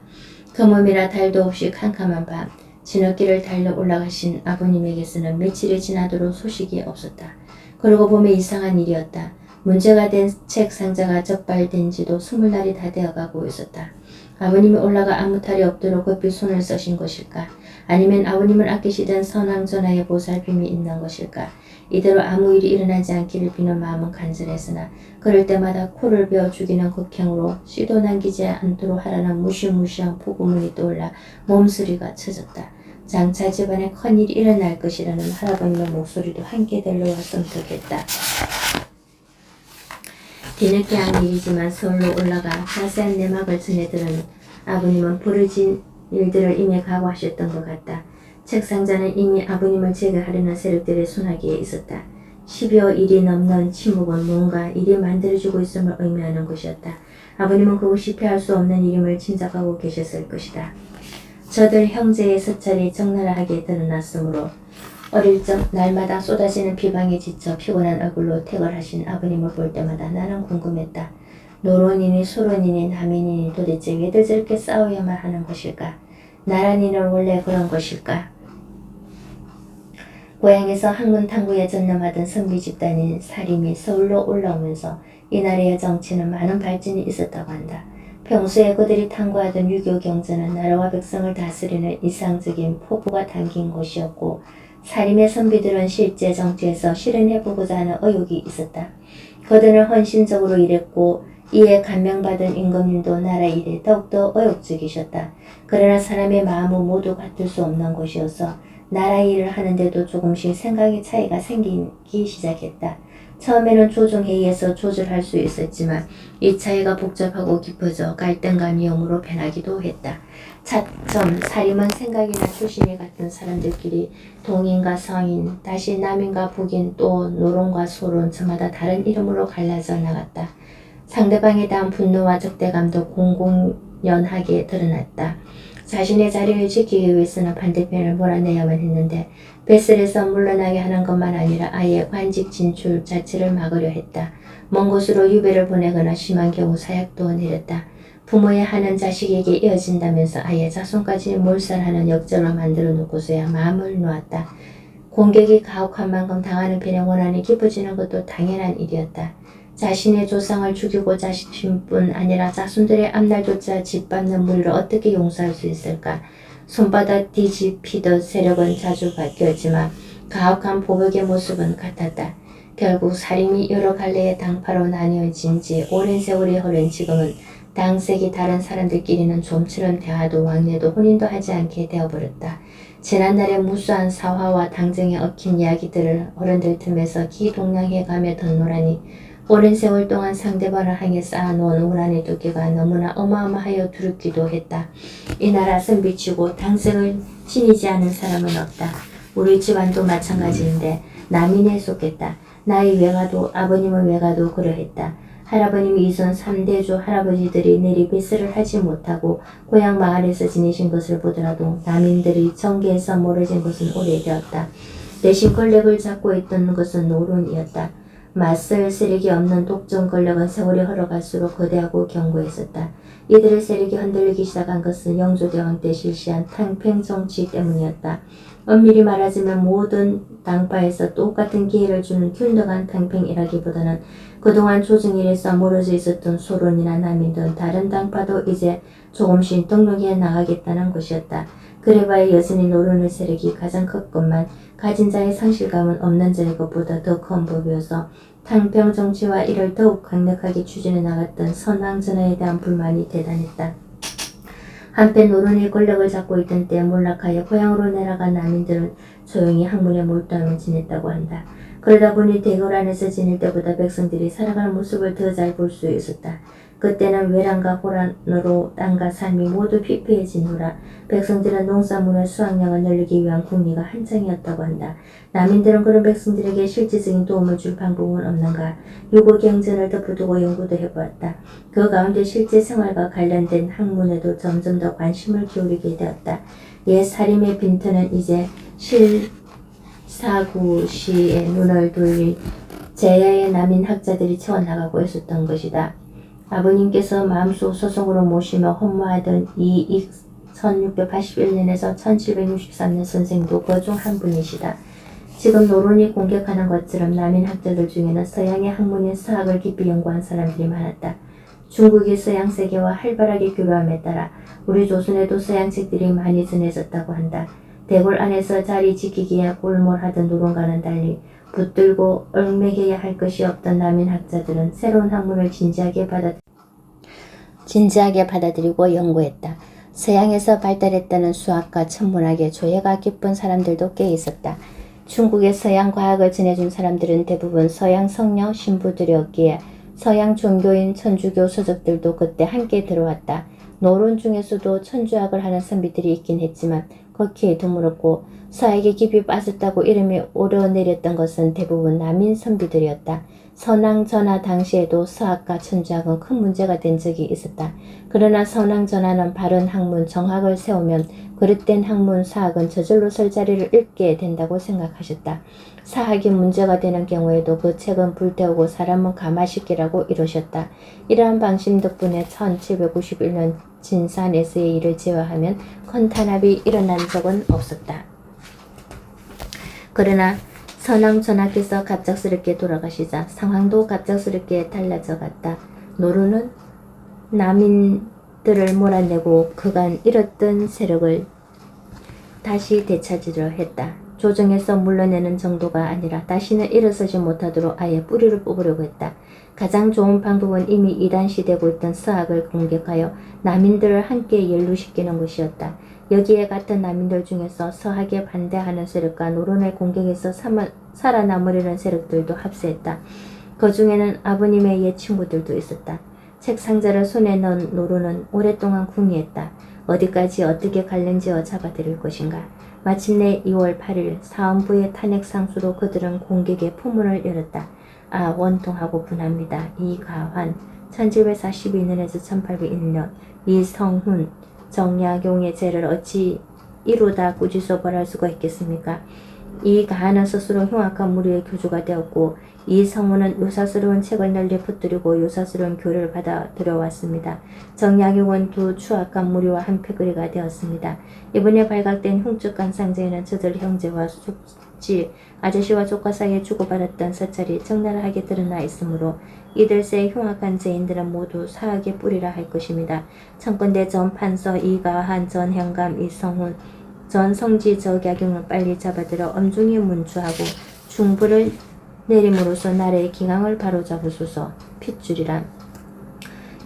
그 몸이라 달도 없이 캄캄한 밤 진흙길을 달려 올라가신 아버님에게서는 며칠이 지나도록 소식이 없었다. 그러고 보면 이상한 일이었다. 문제가 된 책 상자가 적발된 지도 20날이 다 되어가고 있었다. 아버님이 올라가 아무 탈이 없도록 급히 손을 써신 것일까? 아니면 아버님을 아끼시던 선왕 전하의 보살핌이 있는 것일까? 이대로 아무 일이 일어나지 않기를 비는 마음은 간절했으나 그럴 때마다 코를 베어 죽이는 극형으로 씨도 남기지 않도록 하라는 무시무시한 포고문이 떠올라 몸소리가 쳐졌다. 장차 집안에 큰일이 일어날 것이라는 할아버님의 목소리도 함께 들려와 끔찍했다. 뒤늦게 한 일이지만 서울로 올라가 자세한 내막을 전해들은 아버님은 벌어진 일들을 이미 각오하셨던 것 같다. 책 상자는 이미 아버님을 제거하려는 세력들의 손아귀에 있었다. 10여 일이 넘는 침묵은 뭔가 일이 만들어지고 있음을 의미하는 것이었다. 아버님은 그것이 피할 수 없는 일임을 짐작하고 계셨을 것이다. 저들 형제의 서찰이 적나라하게 드러났으므로 어릴 적 날마다 쏟아지는 비방에 지쳐 피곤한 얼굴로 퇴거하신 아버님을 볼 때마다 나는 궁금했다. 노론이니 소론이니 남인이니 도대체 왜들 저렇게 싸워야만 하는 것일까? 나란히는 원래 그런 것일까? 고향에서 학문탐구에 전념하던 선비 집단인 사림이 서울로 올라오면서 이 나라의 정치는 많은 발전이 있었다고 한다. 평소에 그들이 탐구하던 유교 경전은 나라와 백성을 다스리는 이상적인 포부가 담긴 것이었고 사림의 선비들은 실제 정치에서 실현해보고자 하는 의욕이 있었다. 그들은 헌신적으로 일했고 이에 감명받은 임금님도 나라 일에 더욱더 의욕적이셨다. 그러나 사람의 마음은 모두 같을 수 없는 것이어서 나라 일을 하는데도 조금씩 생각의 차이가 생기기 시작했다. 처음에는 조정회의에서 조절할 수 있었지만 이 차이가 복잡하고 깊어져 갈등과 위험으로 변하기도 했다. 차츰 사림은 생각이나 출신이 같은 사람들끼리 동인과 성인, 다시 남인과 북인, 또 노론과 소론 저마다 다른 이름으로 갈라져 나갔다. 상대방에 대한 분노와 적대감도 공공연하게 드러났다. 자신의 자리를 지키기 위해서는 반대편을 몰아내야만 했는데 뱃슬에서 물러나게 하는 것만 아니라 아예 관직 진출 자체를 막으려 했다. 먼 곳으로 유배를 보내거나 심한 경우 사약도 내렸다. 부모의 하는 자식에게 이어진다면서 아예 자손까지 몰살하는 역적을 만들어 놓고서야 마음을 놓았다. 공격이 가혹한 만큼 당하는 편의 원한이 깊어지는 것도 당연한 일이었다. 자신의 조상을 죽이고자 싶은 뿐 아니라 자손들의 앞날조차 짓밟는 무리를 어떻게 용서할 수 있을까? 손바닥 뒤집히듯 세력은 자주 바뀌었지만 가혹한 보복의 모습은 같았다. 결국 사림이 여러 갈래의 당파로 나뉘어진 지 오랜 세월이 흐른 지금은 당색이 다른 사람들끼리는 좀처럼 대화도 왕래도 혼인도 하지 않게 되어버렸다. 지난날의 무수한 사화와 당정에 얽힌 이야기들을 어른들 틈에서 기동량해가며 듣노라니 오랜 세월 동안 상대방을 향해 쌓아놓은 우란의 두께가 너무나 어마어마하여 두렵기도 했다. 이 나라 선비치고 당생을 지니지 않은 사람은 없다. 우리 집안도 마찬가지인데 남인에 속했다. 나의 외가도 아버님의 외가도 그러했다. 할아버님이 이전 3대조 할아버지들이 내리 뱃슬을 하지 못하고 고향 마을에서 지내신 것을 보더라도 남인들이 정계에서 멀어진 것은 오래되었다. 대신 권력을 잡고 있던 것은 노론이었다. 맞설 세력이 없는 독점 권력은 세월이 흘러갈수록 거대하고 견고했었다. 이들의 세력이 흔들리기 시작한 것은 영조대왕 때 실시한 탕평 정치 때문이었다. 엄밀히 말하자면 모든 당파에서 똑같은 기회를 주는 균등한 탕평이라기보다는 그동안 조정일에서 멀어져 있었던 소론이나 남인 등 다른 당파도 이제 조금씩 등록해 나가겠다는 것이었다. 그래봐야 여전히 노론의 세력이 가장 컸건만 가진 자의 상실감은 없는 자의 것보다 더 큰 법이어서 탕평 정치와 이를 더욱 강력하게 추진해 나갔던 선왕 전하에 대한 불만이 대단했다. 한편 노론의 권력을 잡고 있던 때 몰락하여 고향으로 내려간 남인들은 조용히 학문에 몰두하며 지냈다고 한다. 그러다 보니 대궐 안에서 지낼 때보다 백성들이 살아가는 모습을 더 잘 볼 수 있었다. 그때는 외란과 호란으로 땅과 삶이 모두 피폐해지노라. 백성들은 농사물의 수확량을 늘리기 위한 궁리가 한창이었다고 한다. 남인들은 그런 백성들에게 실질적인 도움을 줄 방법은 없는가? 유고 경전을 덮어두고 연구도 해보았다. 그 가운데 실제 생활과 관련된 학문에도 점점 더 관심을 기울이게 되었다. 옛 사림의 빈터는 이제 실사구시에 눈을 돌릴 제야의 남인 학자들이 채워나가고 있었던 것이다. 아버님께서 마음속 소송으로 모시며 헌무하던 이 1681년에서 1763년 선생도 그 중 한 분이시다. 지금 노론이 공격하는 것처럼 남인 학자들 중에는 서양의 학문인 서학을 깊이 연구한 사람들이 많았다. 중국이 서양 세계와 활발하게 교류함에 따라 우리 조선에도 서양책들이 많이 전해졌다고 한다. 대궐 안에서 자리 지키기에 골몰하던 노론과는 달리 붙들고 얽매여야 할 것이 없던 남인 학자들은 새로운 학문을 진지하게 받아들이고 연구했다. 서양에서 발달했다는 수학과 천문학에 조예가 깊은 사람들도 꽤 있었다. 중국의 서양 과학을 전해준 사람들은 대부분 서양 성녀 신부들이었기에 서양 종교인 천주교 서적들도 그때 함께 들어왔다. 노론 중에서도 천주학을 하는 선비들이 있긴 했지만 극히 드물었고 서학에 깊이 빠졌다고 이름이 오르내렸던 것은 대부분 남인 선비들이었다. 선왕전하 당시에도 서학과 천주학은 큰 문제가 된 적이 있었다. 그러나 선왕전하는 바른 학문 정학을 세우면 그릇된 학문 사학은 저절로 설 자리를 잃게 된다고 생각하셨다. 사학이 문제가 되는 경우에도 그 책은 불태우고 사람은 가마시키라고 이러셨다. 이러한 방심 덕분에 1791년 진산에서의 일을 제외하면 큰 탄압이 일어난 적은 없었다. 그러나 선왕전하께서 갑작스럽게 돌아가시자 상황도 갑작스럽게 달라져 갔다. 노루는 남인들을 몰아내고 그간 잃었던 세력을 다시 되찾으려 했다. 조정에서 물러내는 정도가 아니라 다시는 일어서지 못하도록 아예 뿌리를 뽑으려고 했다. 가장 좋은 방법은 이미 이단시되고 있던 서학을 공격하여 남인들을 함께 연루시키는 것이었다. 여기에 같은 남인들 중에서 서학에 반대하는 세력과 노론의 공격에서 살아남으려는 세력들도 합세했다. 그 중에는 아버님의 옛 친구들도 있었다. 책 상자를 손에 넣은 노론은 오랫동안 궁리했다. 어디까지 어떻게 갈랭지어 잡아들일 것인가. 마침내 2월 8일 사헌부의 탄핵 상수로 그들은 공격의 포문을 열었다. 원통하고 분합니다. 이가환 1742년에서 1801년 이성훈 정약용의 죄를 어찌 이루다 꾸짖어 벌할 수가 있겠습니까? 이가한은 스스로 흉악한 무리의 교주가 되었고 이성훈은 요사스러운 책을 널리 퍼뜨리고 요사스러운 교류를 받아들여왔습니다. 정약용은 두 추악한 무리와 한 패거리가 되었습니다. 이번에 발각된 흉측한 상자에는 저들 형제와 숙지 아저씨와 조카 사이에 주고받았던 서찰이 적나라하게 드러나 있으므로 이들새의 흉악한 죄인들은 모두 사악의 뿌리라 할 것입니다. 청건대 전 판서 이가한 전 행감 이성훈 전 성지 저약용을 빨리 잡아들여 엄중히 문추하고 중부를 내림으로써 나라의 기강을 바로잡으소서. 핏줄이란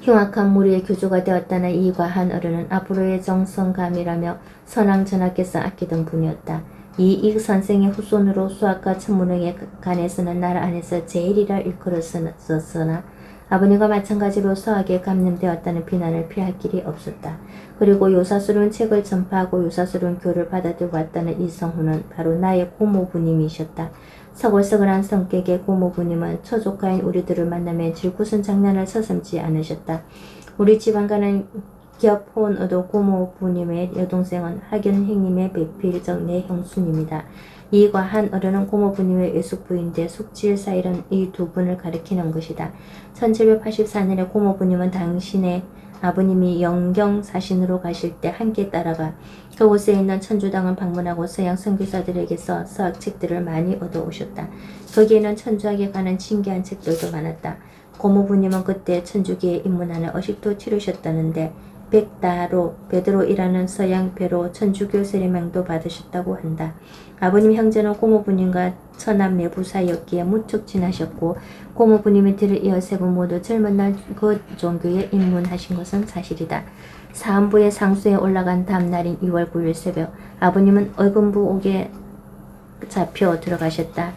흉악한 무리의 교주가 되었다는 이과한 어른은 앞으로의 정성감이라며 선왕전하께서 아끼던 분이었다. 이익 선생의 후손으로 수학과 천문학에 관해서는 나라 안에서 제일이라 일컬었으나 아버님과 마찬가지로 서학에 감염되었다는 비난을 피할 길이 없었다. 그리고 요사스러운 책을 전파하고 요사스러운 교를 받아들고 왔다는 이성훈은 바로 나의 고모부님이셨다. 서글서글한 성격의 고모부님은 처조카인 우리들을 만나면 질구선 장난을 서슴지 않으셨다. 우리 집안과는 겹혼어도 고모부님의 여동생은 학연행님의 배필적 내 형수님이다. 이과 한 어른은 고모부님의 외숙부인데 숙질사일은 이 두 분을 가리키는 것이다. 1784년에 고모부님은 당신의 아버님이 영경 사신으로 가실 때 함께 따라가 그곳에 있는 천주당을 방문하고 서양 선교사들에게서 서학책들을 많이 얻어오셨다. 거기에는 천주학에 관한 신기한 책들도 많았다. 고모부님은 그때 천주교에 입문하는 어식도 치르셨다는데 백다로 베드로이라는 서양 배로 천주교 세례명도 받으셨다고 한다. 아버님 형제는 고모부님과 처남 매부 사이였기에 무척 친하셨고 고모부님의 뒤를 이어 세 분 모두 젊은 날 그 종교에 입문하신 것은 사실이다. 사헌부의 상수에 올라간 다음날인 2월 9일 새벽 아버님은 의금부옥에 잡혀 들어가셨다.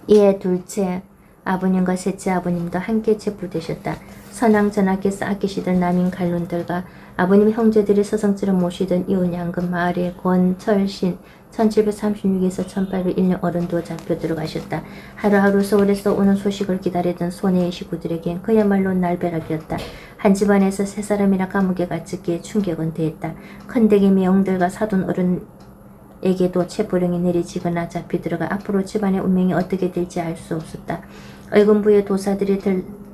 이에 둘째 아버님과 셋째 아버님도 함께 체포되셨다. 선왕 전하께서 아끼시던 남인 갈론들과 아버님 형제들이 서성처럼 모시던 이웃 양금 마을의 권철신 1736에서 1801년 어른도 잡혀 들어가셨다. 하루하루 서울에서 오는 소식을 기다리던 소내의 식구들에겐 그야말로 날벼락이었다. 한 집안에서 세 사람이나 감옥에 갇혔기에 충격은 대했다. 큰댁의 영들과 사돈 어른에게도 체포령이 내리지거나 잡혀 들어가 앞으로 집안의 운명이 어떻게 될지 알 수 없었다. 의금부의 도사들이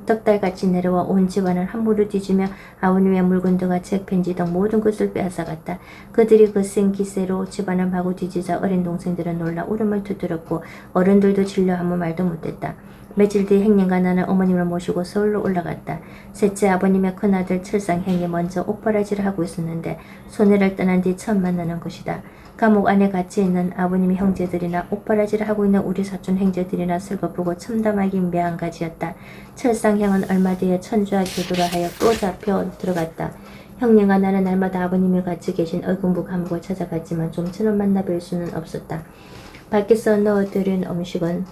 덕달같이 내려와 온 집안을 함부로 뒤지며 아버님의 물건들과 책, 편지 등 모든 것을 빼앗아갔다. 그들이 거센 기세로 집안을 마구 뒤지자 어린 동생들은 놀라 울음을 터뜨렸고 어른들도 질려 아무 말도 못했다. 며칠 뒤 행님과 나는 어머님을 모시고 서울로 올라갔다. 셋째 아버님의 큰아들 철상행이 먼저 옥바라지를 하고 있었는데 소내를 떠난 뒤 처음 만나는 것이다. 감옥 안에 갇혀 있는 아버님의 형제들이나 옥바라지를 하고 있는 우리 사촌 형제들이나 슬퍼보고 참담하기 매한가지였다. 철상형은 얼마 뒤에 천주와 교도를 하여 또 잡혀 들어갔다. 형님과 나는 날마다 아버님이 갇혀 계신 의금부 감옥을 찾아갔지만 좀처럼 만나뵐 수는 없었다. 밖에서 넣어드린 음식은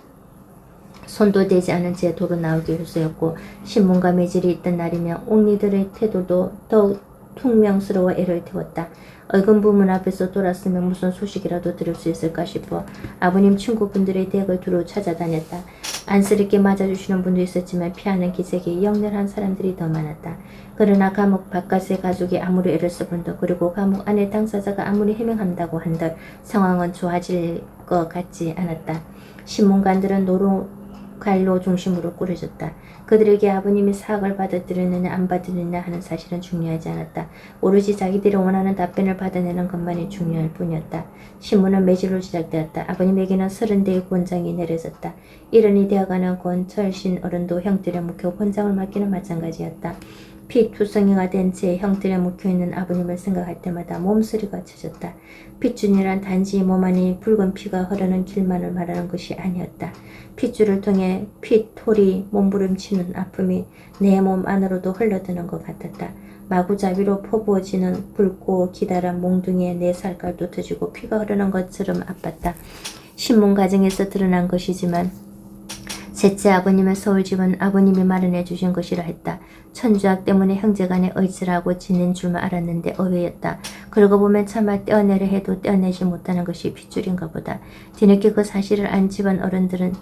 손도 대지 않은 채 도로 나오기 일쑤였고 신문과 매질이 있던 날이며 옥리들의 태도도 더욱 퉁명스러워 애를 태웠다. 의금부 문 앞에서 돌았으면 무슨 소식이라도 들을 수 있을까 싶어 아버님 친구분들의 댁을 두루 찾아다녔다. 안쓰럽게 맞아주시는 분도 있었지만 피하는 기색이 역렬한 사람들이 더 많았다. 그러나 감옥 바깥의 가족이 아무리 애를 써본다 그리고 감옥 안의 당사자가 아무리 해명한다고 한들 상황은 좋아질 것 같지 않았다. 신문관들은 갈로 중심으로 꾸려졌다. 그들에게 아버님이 사학을 받아들였느냐 안 받아들였느냐 하는 사실은 중요하지 않았다. 오로지 자기들이 원하는 답변을 받아내는 것만이 중요할 뿐이었다. 신문은 매질로 시작되었다. 아버님에게는 30대의 권장이 내려졌다. 일흔이 되어가는 권철신 어른도 형들에 묵혀 권장을 맡기는 마찬가지였다. 피투성이가 된 채 형틀에 묵혀있는 아버님을 생각할 때마다 몸소리가 쳐졌다. 핏줄이란 단지 몸 안에 붉은 피가 흐르는 길만을 말하는 것이 아니었다. 핏줄을 통해 핏, 홀이 몸부림치는 아픔이 내 몸 안으로도 흘러드는 것 같았다. 마구잡이로 퍼부어지는 붉고 기다란 몽둥이에 내 살깔도 터지고 피가 흐르는 것처럼 아팠다. 신문 가정에서 드러난 것이지만 셋째 아버님의 서울집은 아버님이 마련해 주신 것이라 했다. 천주학 때문에 형제간에 의지하고 지낸 줄만 알았는데 의외였다. 그러고 보면 차마 떼어내려 해도 떼어내지 못하는 것이 핏줄인가 보다. 뒤늦게 그 사실을 안 집안 어른들은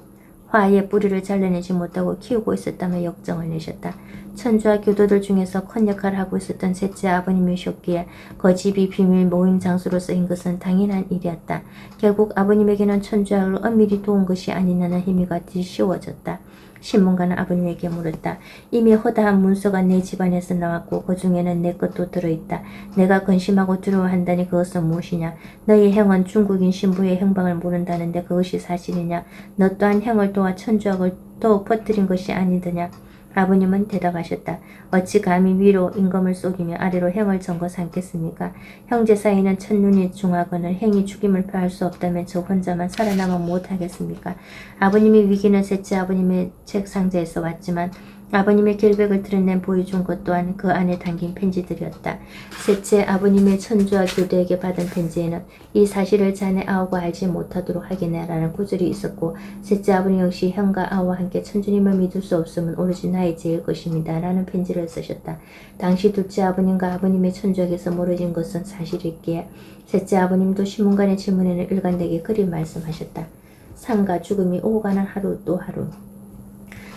화의 뿌리를 잘라내지 못하고 키우고 있었다며 역정을 내셨다. 천주와 교도들 중에서 큰 역할을 하고 있었던 셋째 아버님이셨기에 그 집이 비밀 모임 장소로 쓰인 것은 당연한 일이었다. 결국 아버님에게는 천주학을 엄밀히 도운 것이 아니냐는 힘이가 뒤씌워졌다. 신문가는 아버님에게 물었다. 이미 허다한 문서가 내 집안에서 나왔고 그 중에는 내 것도 들어있다. 내가 근심하고 두려워한다니 그것은 무엇이냐. 너희 형은 중국인 신부의 행방을 모른다는데 그것이 사실이냐. 너 또한 형을 도와 천주학을 더욱 퍼뜨린 것이 아니더냐. 아버님은 대답하셨다. 어찌 감히 위로 임금을 속이며 아래로 형을 전거 삼겠습니까? 형제 사이는 첫눈이 중하거늘 행이 죽임을 표할 수 없다면 저 혼자만 살아남아 못하겠습니까? 아버님의 위기는 셋째 아버님의 책 상자에서 왔지만 아버님의 결백을 드러낸 보여준 것 또한 그 안에 담긴 편지들이었다. 셋째 아버님의 천주와 교도에게 받은 편지에는 이 사실을 자네 아우가 알지 못하도록 하겠네라는 구절이 있었고 셋째 아버님 역시 형과 아우와 함께 천주님을 믿을 수 없음은 오로지 나의 죄일 것입니다 라는 편지를 쓰셨다. 당시 둘째 아버님과 아버님의 천주에게서 모르진 것은 사실이기에 셋째 아버님도 신문관의 질문에는 일관되게 그리 말씀하셨다. 삶과 죽음이 오고 가는 하루 또 하루.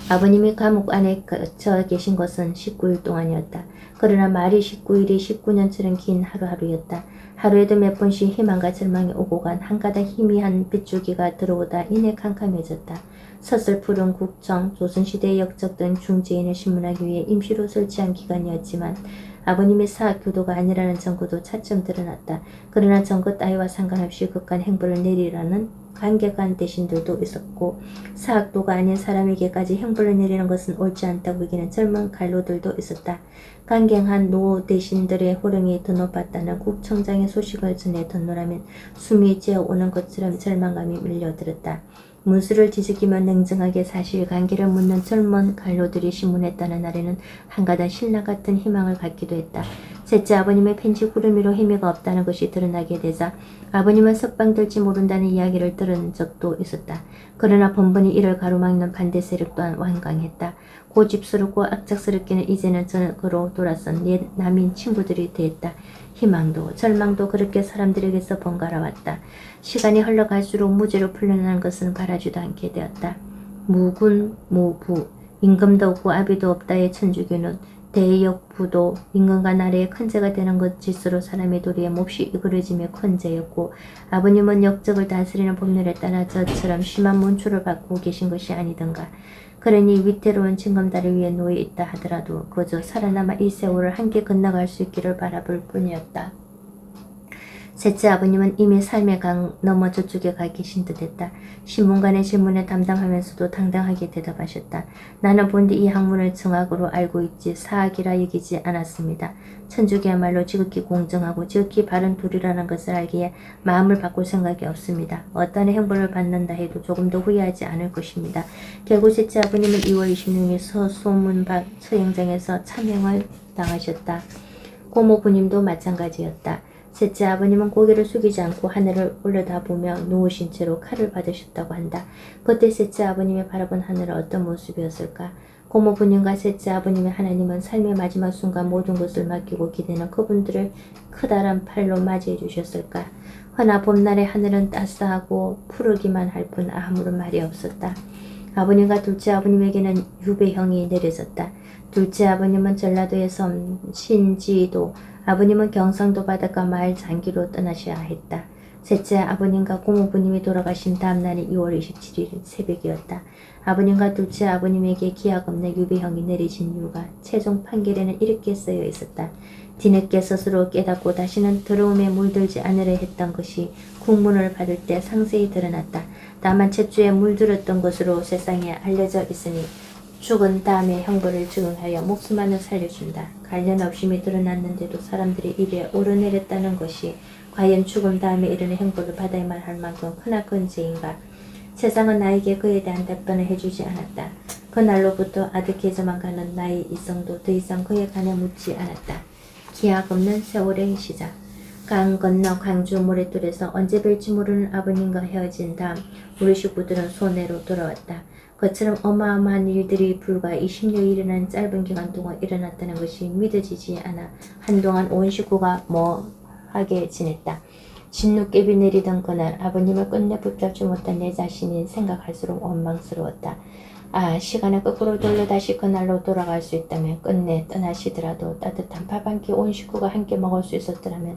아버님이 감옥 안에 갇혀 계신 것은 19일 동안이었다. 그러나 말이 19일이 19년처럼 긴 하루하루였다. 하루에도 몇 번씩 희망과 절망이 오고 간 한 가닥 희미한 빗줄기가 들어오다 이내 캄캄해졌다. 서슬푸른 국정, 조선시대의 역적 등 중재인을 신문하기 위해 임시로 설치한 기관이었지만 아버님의 사학 교도가 아니라는 증거도 차츰 드러났다. 그러나 증거 따위와 상관없이 극한 행보를 내리라는 관객한 대신들도 있었고 사학도가 아닌 사람에게까지 형벌을 내리는 것은 옳지 않다고 여기는 젊은 갈로들도 있었다. 강경한 노 대신들의 호령이 더 높았다는 국청장의 소식을 전해 듣노라면 숨이 쥐어오는 것처럼 절망감이 밀려들었다. 문수를 뒤적이며 냉정하게 사실관계를 묻는 젊은 갈로들이 신문했다는 날에는 한가닥 신라 같은 희망을 갖기도 했다. 셋째 아버님의 펜지 구름 위로 희미가 없다는 것이 드러나게 되자 아버님은 석방될지 모른다는 이야기를 들은 적도 있었다. 그러나 번번이 이를 가로막는 반대 세력 또한 완강했다. 고집스럽고 악착스럽게는 이제는 전으로 돌아선 옛 남인 친구들이 됐다. 희망도 절망도 그렇게 사람들에게서 번갈아 왔다. 시간이 흘러갈수록 무죄로 풀려나는 것은 바라지도 않게 되었다. 무군 무부 임금도 없고 아비도 없다의 천주교는 대역부도 임금과 나라의 큰제가 되는 것 짓으로 사람의 도리에 몹시 이그러짐의 큰제였고 아버님은 역적을 다스리는 법률에 따라 저처럼 심한 문초를 받고 계신 것이 아니던가. 그러니 위태로운 징검다리 위에 놓여 있다 하더라도 그저 살아남아 이 세월을 함께 건너갈 수 있기를 바라볼 뿐이었다. 셋째 아버님은 이미 삶의 강 넘어 저쪽에 가 계신 듯했다. 신문관의 질문에 담당하면서도 당당하게 대답하셨다. 나는 본디 이 학문을 정학으로 알고 있지 사학이라 여기지 않았습니다. 천주교야말로 지극히 공정하고 지극히 바른 도리라는 것을 알기에 마음을 바꿀 생각이 없습니다. 어떠한 행보를 받는다 해도 조금도 후회하지 않을 것입니다. 결국 셋째 아버님은 2월 26일 서소문박 처형장에서 참형을 당하셨다. 고모부님도 마찬가지였다. 셋째 아버님은 고개를 숙이지 않고 하늘을 올려다보며 누우신 채로 칼을 받으셨다고 한다. 그때 셋째 아버님이 바라본 하늘은 어떤 모습이었을까? 고모부님과 셋째 아버님의 하나님은 삶의 마지막 순간 모든 것을 맡기고 기대는 그분들을 크다란 팔로 맞이해 주셨을까? 허나 봄날의 하늘은 따스하고 푸르기만 할 뿐 아무런 말이 없었다. 아버님과 둘째 아버님에게는 유배형이 내려졌다. 둘째 아버님은 전라도의 섬 신지도, 아버님은 경상도 바닷가 마을 장기로 떠나셔야 했다. 셋째 아버님과 고모부님이 돌아가신 다음 날이 2월 27일 새벽이었다. 아버님과 둘째 아버님에게 기약 없는 유배형이 내리진 이유가 최종 판결에는 이렇게 쓰여 있었다. 뒤늦게 스스로 깨닫고 다시는 더러움에 물들지 않으려 했던 것이 국문을 받을 때 상세히 드러났다. 다만 최초에 물들었던 것으로 세상에 알려져 있으니 죽은 다음에 형벌을 적용하여 목숨만을 살려준다. 관련 없음이 드러났는데도 사람들이 입에 오르내렸다는 것이 과연 죽음 다음에 이르는 형벌을 받아야만 할 만큼 크나큰 죄인가? 세상은 나에게 그에 대한 답변을 해주지 않았다. 그날로부터 아득해져만 가는 나의 이성도 더 이상 그에 관해 묻지 않았다. 기약 없는 세월의 시작. 강 건너 광주 모래돌에서 언제 뵐지 모르는 아버님과 헤어진 다음 우리 식구들은 소내로 돌아왔다. 그처럼 어마어마한 일들이 불과 20여일이라는 짧은 기간 동안 일어났다는 것이 믿어지지 않아 한동안 온 식구가 뭐하게 지냈다. 진눈깨비 내리던 그날 아버님을 끝내 붙잡지 못한 내 자신이 생각할수록 원망스러웠다. 아, 시간을 거꾸로 돌려 다시 그날로 돌아갈 수 있다면 끝내 떠나시더라도 따뜻한 밥 한 끼 온 식구가 함께 먹을 수 있었더라면,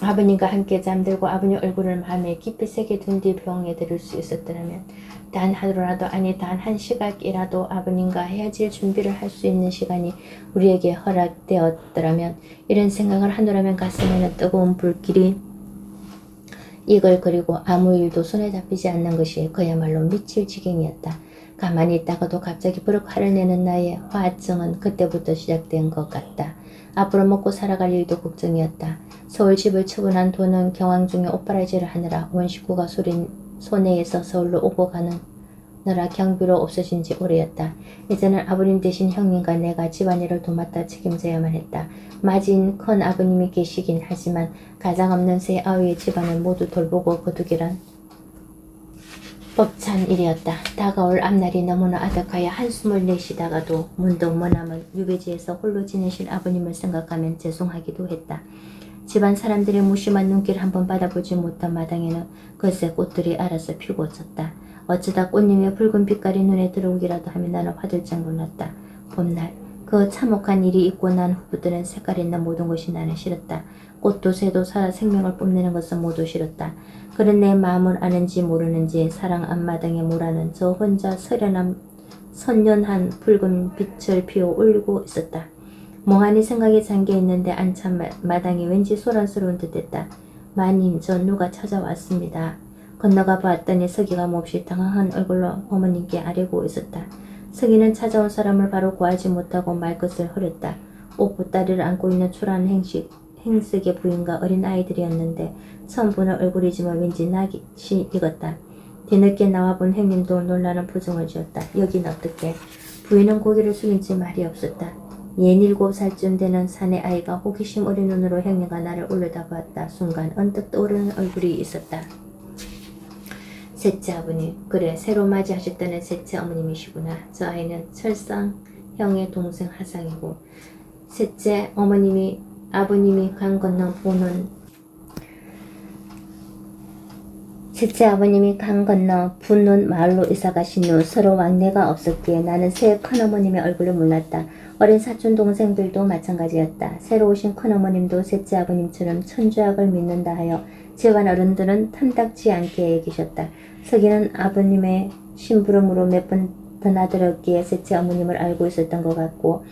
아버님과 함께 잠들고 아버님 얼굴을 마음에 깊이 새겨둔 뒤 병에 들을 수 있었더라면, 단 하루라도 아니 단 한 시각이라도 아버님과 헤어질 준비를 할 수 있는 시간이 우리에게 허락되었더라면, 이런 생각을 하노라면 가슴에는 뜨거운 불길이 이글거리고 아무 일도 손에 잡히지 않는 것이 그야말로 미칠 지경이었다. 가만히 있다가도 갑자기 버럭 화를 내는 나의 화증은 그때부터 시작된 것 같다. 앞으로 먹고 살아갈 일도 걱정이었다. 서울 집을 처분한 돈은 경황 중에 옷바라지를 하느라 온 식구가 소내에서 서울로 오고 가느라 경비로 없어진 지 오래였다. 이제는 아버님 대신 형님과 내가 집안일을 도맡아 책임져야만 했다. 맞이인 큰 아버님이 계시긴 하지만 가장 없는 새 아우의 집안을 모두 돌보고 거두기란 벅찬 일이었다. 다가올 앞날이 너무나 아득하여 한숨을 내쉬다가도 문득 머나먼 유배지에서 홀로 지내실 아버님을 생각하면 죄송하기도 했다. 집안 사람들의 무심한 눈길을 한번 받아보지 못한 마당에는 글쎄 꽃들이 알아서 피고 졌다. 어쩌다 꽃님의 붉은 빛깔이 눈에 들어오기라도 하면 나는 화들짝 놀랐다. 봄날 그 참혹한 일이 있고 난 후부터는 색깔 있는 모든 것이 나는 싫었다. 꽃도 새도 살아 생명을 뽐내는 것은 모두 싫었다. 그런 내 마음을 아는지 모르는지 사랑 앞마당에 몰아는 저 혼자 선연한 붉은 빛을 피워 올리고 있었다. 멍하니 생각에 잠겨있는데 안참 마당이 왠지 소란스러운 듯했다. 마님, 저 누가 찾아왔습니다. 건너가 봤더니 서기가 몹시 당황한 얼굴로 어머님께 아뢰고 있었다. 서기는 찾아온 사람을 바로 구하지 못하고 말끝을 흐렸다. 옷보따리를 안고 있는 초라한 행색의 부인과 어린 아이들이었는데 처음 보는 얼굴이지만 왠지 낯이 익었다. 뒤늦게 나와본 형님도 놀라는 표정을 지었다. 여긴 어떻게? 부인은 고개를 숙인 채 말이 없었다. 예닐곱 살쯤 되는 사내 아이가 호기심 어린 눈으로 형님과 나를 올려다보았다. 순간 언뜻 떠오르는 얼굴이 있었다. 셋째 아버님, 그래 새로 맞이하셨다는 셋째 어머님이시구나. 저 아이는 철상 형의 동생 하상이고 셋째 아버님이 강 건너 분논 마을로 이사가신 후 서로 왕래가 없었기에 나는 새 큰어머님의 얼굴을 몰랐다. 어린 사촌 동생들도 마찬가지였다. 새로 오신 큰어머님도 셋째 아버님처럼 천주학을 믿는다 하여 집안 어른들은 탐탁지 않게 여기셨다. 서기는 아버님의 심부름으로 몇 번 드나들었기에 셋째 어머님을 알고 있었던 것 같고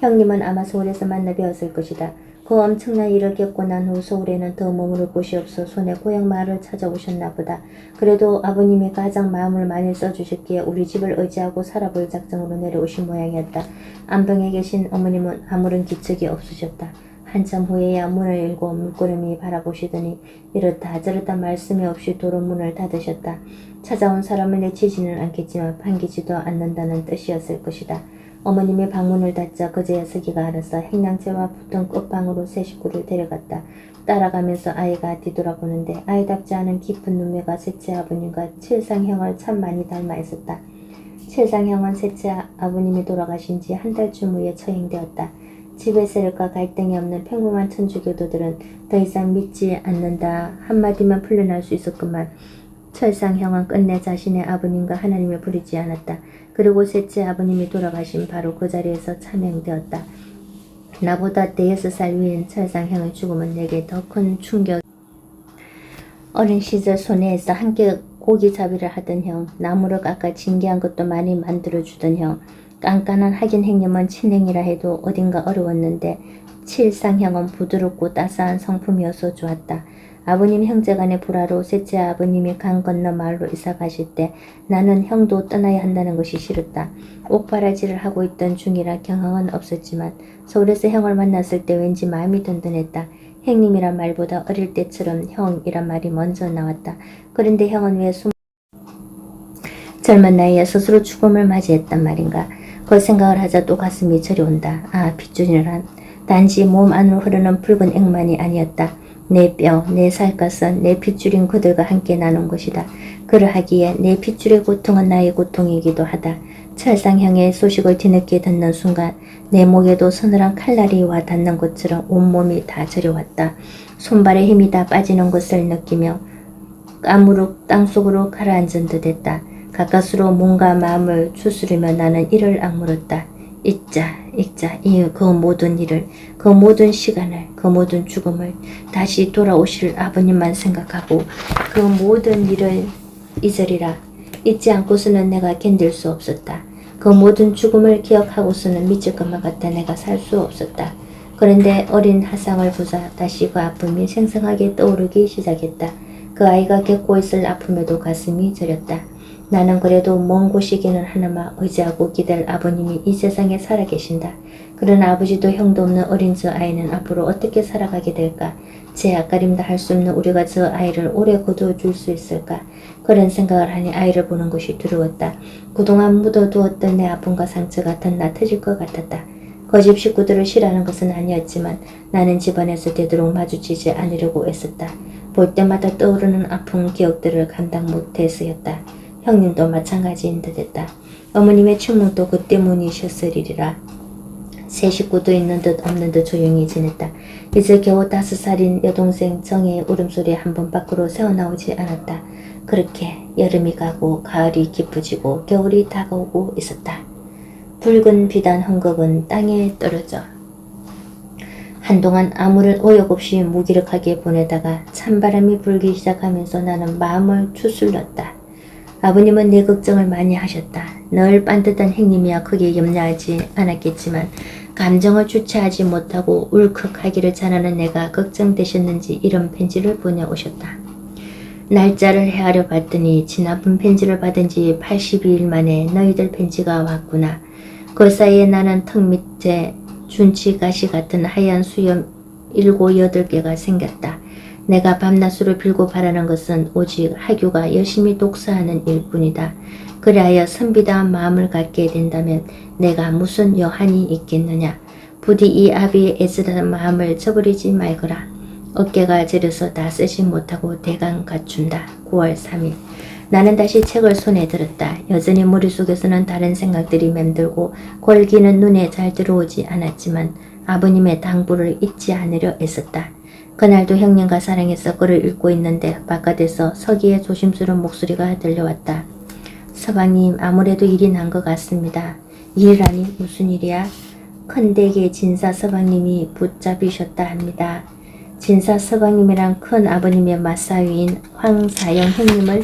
형님은 아마 서울에서 만나 뵈었을 것이다. 그 엄청난 일을 겪고 난 후 서울에는 더 머무를 곳이 없어 손에 고향 마을을 찾아오셨나 보다. 그래도 아버님이 가장 마음을 많이 써주셨기에 우리 집을 의지하고 살아볼 작정으로 내려오신 모양이었다. 안방에 계신 어머님은 아무런 기척이 없으셨다. 한참 후에야 문을 열고 물끄러미 바라보시더니 이렇다 저렇다 말씀이 없이 도로 문을 닫으셨다. 찾아온 사람을 내치지는 않겠지만 반기지도 않는다는 뜻이었을 것이다. 어머님이 방문을 닫자 그제야 서기가 알아서 행랑채와 붙은 끝방으로 새 식구를 데려갔다. 따라가면서 아이가 뒤돌아보는데 아이답지 않은 깊은 눈매가 셋째 아버님과 칠상형을 참 많이 닮아 있었다. 칠상형은 셋째 아버님이 돌아가신 지 한 달쯤 후에 처형되었다. 집의 세력과 갈등이 없는 평범한 천주교도들은 더 이상 믿지 않는다 한마디만 풀려날 수 있었구만. 철상형은 끝내 자신의 아버님과 하나님을 부르지 않았다. 그리고 셋째 아버님이 돌아가신 바로 그 자리에서 차명되었다. 나보다 4~6살 위인 철상형의 죽음은 내게 더 큰 충격. 어린 시절 손해에서 함께 고기잡이를 하던 형, 나무를 깎아 진귀한 것도 많이 만들어주던 형, 깐깐한 학인 행님은 친행이라 해도 어딘가 어려웠는데 칠상형은 부드럽고 따스한 성품이어서 좋았다. 아버님 형제간의 불화로 셋째 아버님이 강 건너 마을로 이사 가실 때 나는 형도 떠나야 한다는 것이 싫었다. 옥바라지를 하고 있던 중이라 경황은 없었지만 서울에서 형을 만났을 때 왠지 마음이 든든했다. 형님이란 말보다 어릴 때처럼 형이란 말이 먼저 나왔다. 그런데 형은 왜 젊은 나이에 스스로 죽음을 맞이했단 말인가. 그 생각을 하자 또 가슴이 저려온다. 아, 핏줄이란 단지 몸 안으로 흐르는 붉은 액만이 아니었다. 내 뼈, 내 살갗은 내 핏줄인 그들과 함께 나눈 것이다. 그러하기에 내 핏줄의 고통은 나의 고통이기도 하다. 철상형의 소식을 뒤늦게 듣는 순간 내 목에도 서늘한 칼날이 와 닿는 것처럼 온몸이 다 저려왔다. 손발에 힘이 다 빠지는 것을 느끼며 까무룩 땅속으로 가라앉은 듯 했다. 가까스로 몸과 마음을 추스르며 나는 이를 악물었다. 잊자 그 모든 일을, 그 모든 시간을, 그 모든 죽음을 다시 돌아오실 아버님만 생각하고 그 모든 일을 잊으리라. 잊지 않고서는 내가 견딜 수 없었다. 그 모든 죽음을 기억하고서는 미칠 것만 같아 내가 살 수 없었다. 그런데 어린 하상을 보자 다시 그 아픔이 생생하게 떠오르기 시작했다. 그 아이가 겪고 있을 아픔에도 가슴이 저렸다. 나는 그래도 먼 곳이기는 하나마 의지하고 기댈 아버님이 이 세상에 살아계신다. 그러나 아버지도 형도 없는 어린 저 아이는 앞으로 어떻게 살아가게 될까? 제 앞가림도 할 수 없는 우리가 저 아이를 오래 거두어줄 수 있을까? 그런 생각을 하니 아이를 보는 것이 두려웠다. 그동안 묻어두었던 내 아픔과 상처가 덧나 터질 것 같았다. 그 집 식구들을 싫어하는 것은 아니었지만 나는 집안에서 되도록 마주치지 않으려고 애썼다. 볼 때마다 떠오르는 아픈 기억들을 감당 못해서였다. 형님도 마찬가지인 듯했다. 어머님의 충문도 그 때문이셨으리라. 새 식구도 있는 듯 없는 듯 조용히 지냈다. 이제 겨우 5살인 여동생 정혜의 울음소리 한 번 밖으로 새어나오지 않았다. 그렇게 여름이 가고 가을이 깊어지고 겨울이 다가오고 있었다. 붉은 비단 헝겊은 땅에 떨어져 한동안 아무런 오역 없이 무기력하게 보내다가 찬바람이 불기 시작하면서 나는 마음을 추슬렀다. 아버님은 내 걱정을 많이 하셨다. 늘 반듯한 행님이야 크게 염려하지 않았겠지만 감정을 주체하지 못하고 울컥하기를 잘하는 내가 걱정되셨는지 이런 편지를 보내오셨다. 날짜를 헤아려 봤더니 지나쁜 편지를 받은 지 82일 만에 너희들 편지가 왔구나. 그 사이에 나는 턱 밑에 준치 가시 같은 하얀 수염 7, 8개가 생겼다. 내가 밤낮으로 빌고 바라는 것은 오직 하규가 열심히 독서하는 일뿐이다. 그리하여 선비다운 마음을 갖게 된다면 내가 무슨 여한이 있겠느냐. 부디 이 아비의 애쓰다는 마음을 저버리지 말거라. 어깨가 저려서 다 쓰지 못하고 대강 갖춘다. 9월 3일. 나는 다시 책을 손에 들었다. 여전히 머릿속에서는 다른 생각들이 맴돌고 골기는 눈에 잘 들어오지 않았지만 아버님의 당부를 잊지 않으려 애썼다. 그날도 형님과 사랑해서 글을 읽고 있는데 바깥에서 서기의 조심스러운 목소리가 들려왔다. 서방님, 아무래도 일이 난 것 같습니다. 일이라니 무슨 일이야? 큰댁의 진사 서방님이 붙잡히셨다 합니다. 진사 서방님이란 큰 아버님의 맞사위인 황사영 형님을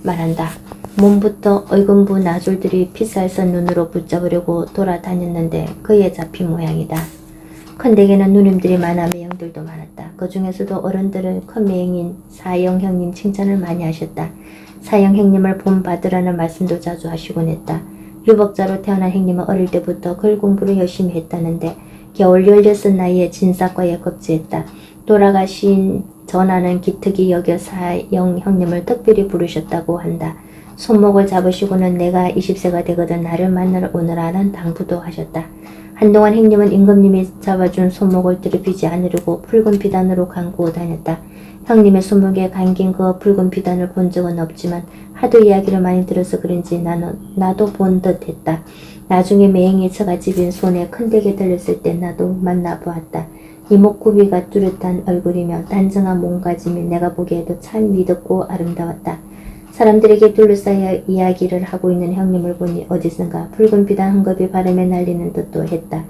말한다. 몸부터 의금부 나졸들이 피살선 눈으로 붙잡으려고 돌아다녔는데 그에 잡힌 모양이다. 큰댁에는 누님들이 많아 매형들도 많았다. 그 중에서도 어른들은 큰 매형인 사영 형님 칭찬을 많이 하셨다. 사영 형님을 본받으라는 말씀도 자주 하시곤 했다. 유복자로 태어난 형님은 어릴 때부터 글 공부를 열심히 했다는데 겨울 16 나이에 진사과에 급제했다. 돌아가신 전하는 기특이 여겨 사영 형님을 특별히 부르셨다고 한다. 손목을 잡으시고는 내가 20세가 되거든 나를 만나러 오너라는 당부도 하셨다. 한동안 형님은 임금님이 잡아준 손목을 들이피지 않으려고 붉은 비단으로 감고 다녔다. 형님의 손목에 감긴 그 붉은 비단을 본 적은 없지만 하도 이야기를 많이 들어서 그런지 나도 본 듯 했다. 나중에 매행이 처갓집인 손에 큰데게 들렸을 때 나도 만나보았다. 이목구비가 뚜렷한 얼굴이며 단정한 몸가짐이 내가 보기에도 참 미덥고 아름다웠다. 사람들에게 둘러싸여 이야기를 하고 있는 형님을 보니 어디선가 붉은 비단 한 겁이 바람에 날리는 듯도 했다.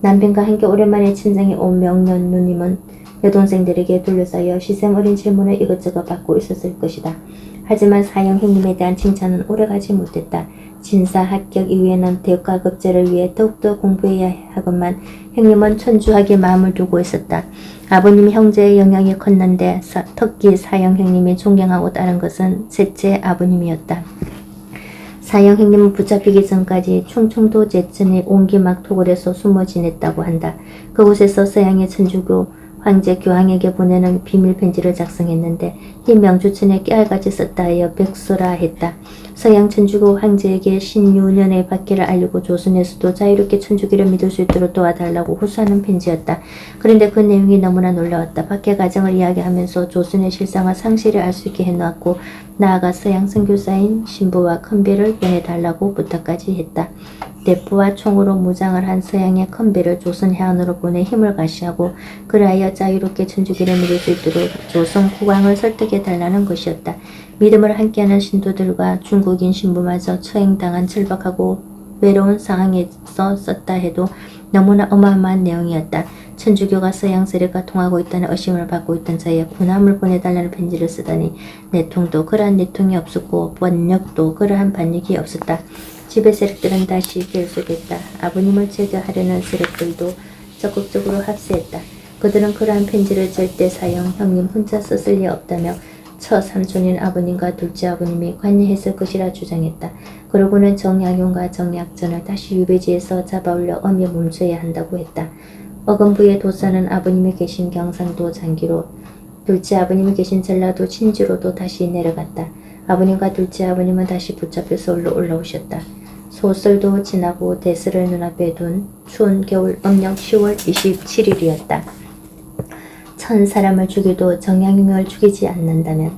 남편과 함께 오랜만에 친정에 온 명년 누님은 여동생들에게 둘러싸여 시샘 어린 질문을 이것저것 받고 있었을 것이다. 하지만 사형 형님에 대한 칭찬은 오래가지 못했다. 진사 합격 이후에는 대과급제를 위해 더욱더 공부해야 하건만 형님은 천주하게 마음을 두고 있었다. 아버님 형제의 영향이 컸는데 특히 사형 형님이 존경하고 따른 것은 셋째 아버님이었다. 사형 형님은 붙잡히기 전까지 충청도 제천의 옹기막 토굴에서 숨어 지냈다고 한다. 그곳에서 서양의 천주교 황제 교황에게 보내는 비밀 편지를 작성했는데 이 명주천에 깨알같이 썼다 하여 백서라 했다. 서양 천주교 황제에게 신유년의 박해를 알리고 조선에서도 자유롭게 천주교를 믿을 수 있도록 도와달라고 호소하는 편지였다. 그런데 그 내용이 너무나 놀라웠다. 박해 과정을 이야기하면서 조선의 실상과 상실을 알 수 있게 해놓았고 나아가 서양 선교사인 신부와 큰배를 보내달라고 부탁까지 했다. 대포와 총으로 무장을 한 서양의 큰배를 조선 해안으로 보내 힘을 가시하고 그리하여 자유롭게 천주교를 믿을 수 있도록 조선 국왕을 설득해달라는 것이었다. 믿음을 함께하는 신도들과 중국인 신부마저 처형당한 절박하고 외로운 상황에서 썼다 해도 너무나 어마어마한 내용이었다. 천주교가 서양 세력과 통하고 있다는 의심을 받고 있던 저에 군함을 보내달라는 편지를 쓰다니 내통도 그러한 내통이 없었고 번역도 그러한 반역이 없었다. 지배 세력들은 다시 결속했다. 아버님을 제거하려는 세력들도 적극적으로 합세했다. 그들은 그러한 편지를 절대 사형 형님 혼자 썼을 리 없다며 처삼촌인 아버님과 둘째 아버님이 관여했을 것이라 주장했다. 그러고는 정약용과 정약전을 다시 유배지에서 잡아올려 엄히 멈춰야 한다고 했다. 어금부의 도사는 아버님이 계신 경상도 장기로, 둘째 아버님이 계신 전라도 친주로도 다시 내려갔다. 아버님과 둘째 아버님은 다시 붙잡혀 서울로 올라오셨다. 소설도 지나고 대설을 눈앞에 둔 추운 겨울 음력 10월 27일이었다. 천 사람을 죽여도 정약용을 죽이지 않는다면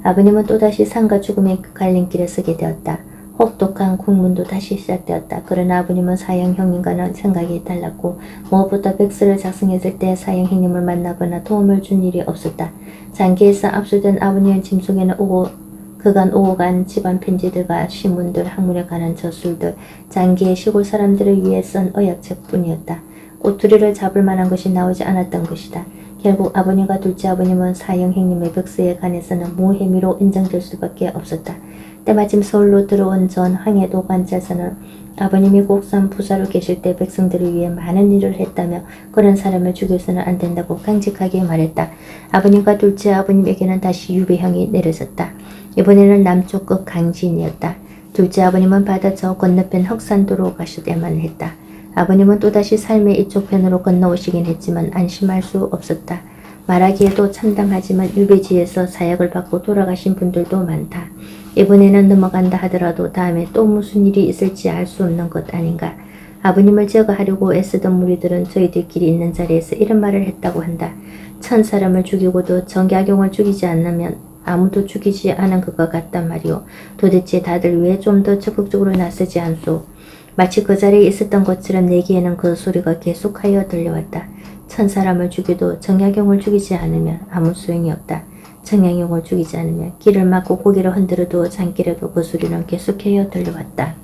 아버님은 또다시 삶과 죽음의 갈림길에 서게 되었다. 혹독한 국문도 다시 시작되었다. 그러나 아버님은 사형 형님과는 생각이 달랐고 무엇보다 백서를 작성했을 때 사형 형님을 만나거나 도움을 준 일이 없었다. 장기에서 압수된 아버님의 짐속에는 그간 오고 간 집안 편지들과 신문들, 학문에 관한 저술들, 장기의 시골 사람들을 위해 쓴 의학책뿐이었다. 꼬투리를 잡을 만한 것이 나오지 않았던 것이다. 결국 아버님과 둘째 아버님은 사형 형님의 백서에 관해서는 무혐의로 인정될 수밖에 없었다. 때마침 서울로 들어온 전 황해도 관찰사는 아버님이 곡산 부사로 계실 때 백성들을 위해 많은 일을 했다며 그런 사람을 죽여서는 안 된다고 강직하게 말했다. 아버님과 둘째 아버님에게는 다시 유배형이 내려졌다. 이번에는 남쪽 끝 강진이었다. 둘째 아버님은 바다 저 건너편 흑산도로 가셔야만 했다. 아버님은 또다시 삶의 이쪽 편으로 건너오시긴 했지만 안심할 수 없었다. 말하기에도 참담하지만 유배지에서 사역을 받고 돌아가신 분들도 많다. 이번에는 넘어간다 하더라도 다음에 또 무슨 일이 있을지 알 수 없는 것 아닌가. 아버님을 제거하려고 애쓰던 무리들은 저희들끼리 있는 자리에서 이런 말을 했다고 한다. 천 사람을 죽이고도 정약용을 죽이지 않으면 아무도 죽이지 않은 것과 같단 말이오. 도대체 다들 왜 좀 더 적극적으로 나서지 않소? 마치 그 자리에 있었던 것처럼 내기에는 그 소리가 계속하여 들려왔다. 천 사람을 죽여도 정약용을 죽이지 않으면 아무 소용이 없다. 정약용을 죽이지 않으면 길을 막고 고개를 흔들어도 장길에도 그 소리는 계속하여 들려왔다.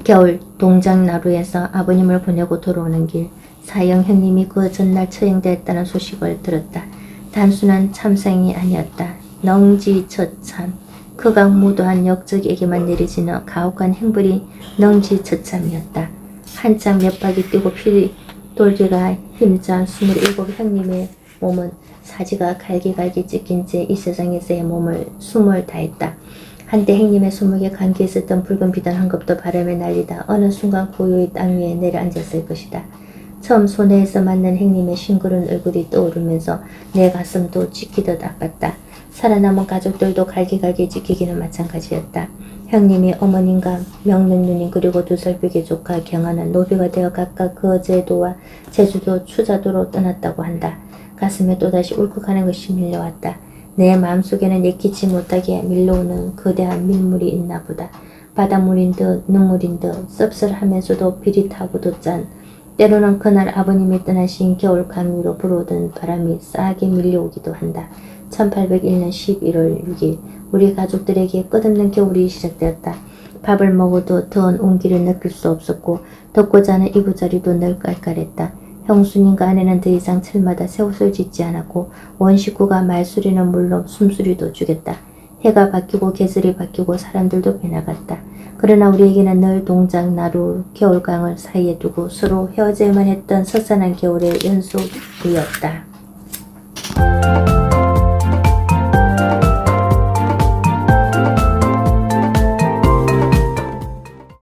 겨울 동작나루에서 아버님을 보내고 돌아오는 길, 사형 형님이 그 전날 처형되었다는 소식을 들었다. 단순한 참상이 아니었다. 넝지처참, 극악무도한 역적에게만 내리지는 가혹한 행벌이 넝지처참이었다. 한창 몇 바퀴 뛰고 피 돌기가 힘찬 27 형님의 몸은 사지가 갈기갈기 찢긴 채 이 세상에서의 숨을 다했다. 한때 행님의 손목에 감겨 있었던 붉은 비단 한 겹도 바람에 날리다 어느 순간 고요히 땅 위에 내려앉았을 것이다. 처음 손해에서 만난 행님의 싱그러운 얼굴이 떠오르면서 내 가슴도 찢기듯 아팠다. 살아남은 가족들도 갈기갈기 찢기기는 마찬가지였다. 형님이 어머님과 명는 누님 그리고 두살벽의 조카 경아는 노비가 되어 각각 그 제도와 제주도 추자도로 떠났다고 한다. 가슴에 또다시 울컥하는 것이 밀려왔다. 내 마음속에는 내키지 못하게 밀려오는 거대한 밀물이 있나 보다. 바닷물인 듯 눈물인 듯 씁쓸하면서도 비릿하고도 짠. 때로는 그날 아버님이 떠나신 겨울강 위로 불어오던 바람이 싸하게 밀려오기도 한다. 1801년 11월 6일 우리 가족들에게 끝없는 겨울이 시작되었다. 밥을 먹어도 더운 온기를 느낄 수 없었고 덮고 자는 이부자리도 늘 깔깔했다. 형수님과 아내는 더 이상 철마다 새 옷을 짓지 않았고 원 식구가 말소리는 물론 숨소리도 죽였다. 해가 바뀌고 계절이 바뀌고 사람들도 변해갔다. 그러나 우리에게는 늘 동작, 나루, 겨울강을 사이에 두고 서로 헤어져야만 했던 서산한 겨울의 연속이었다.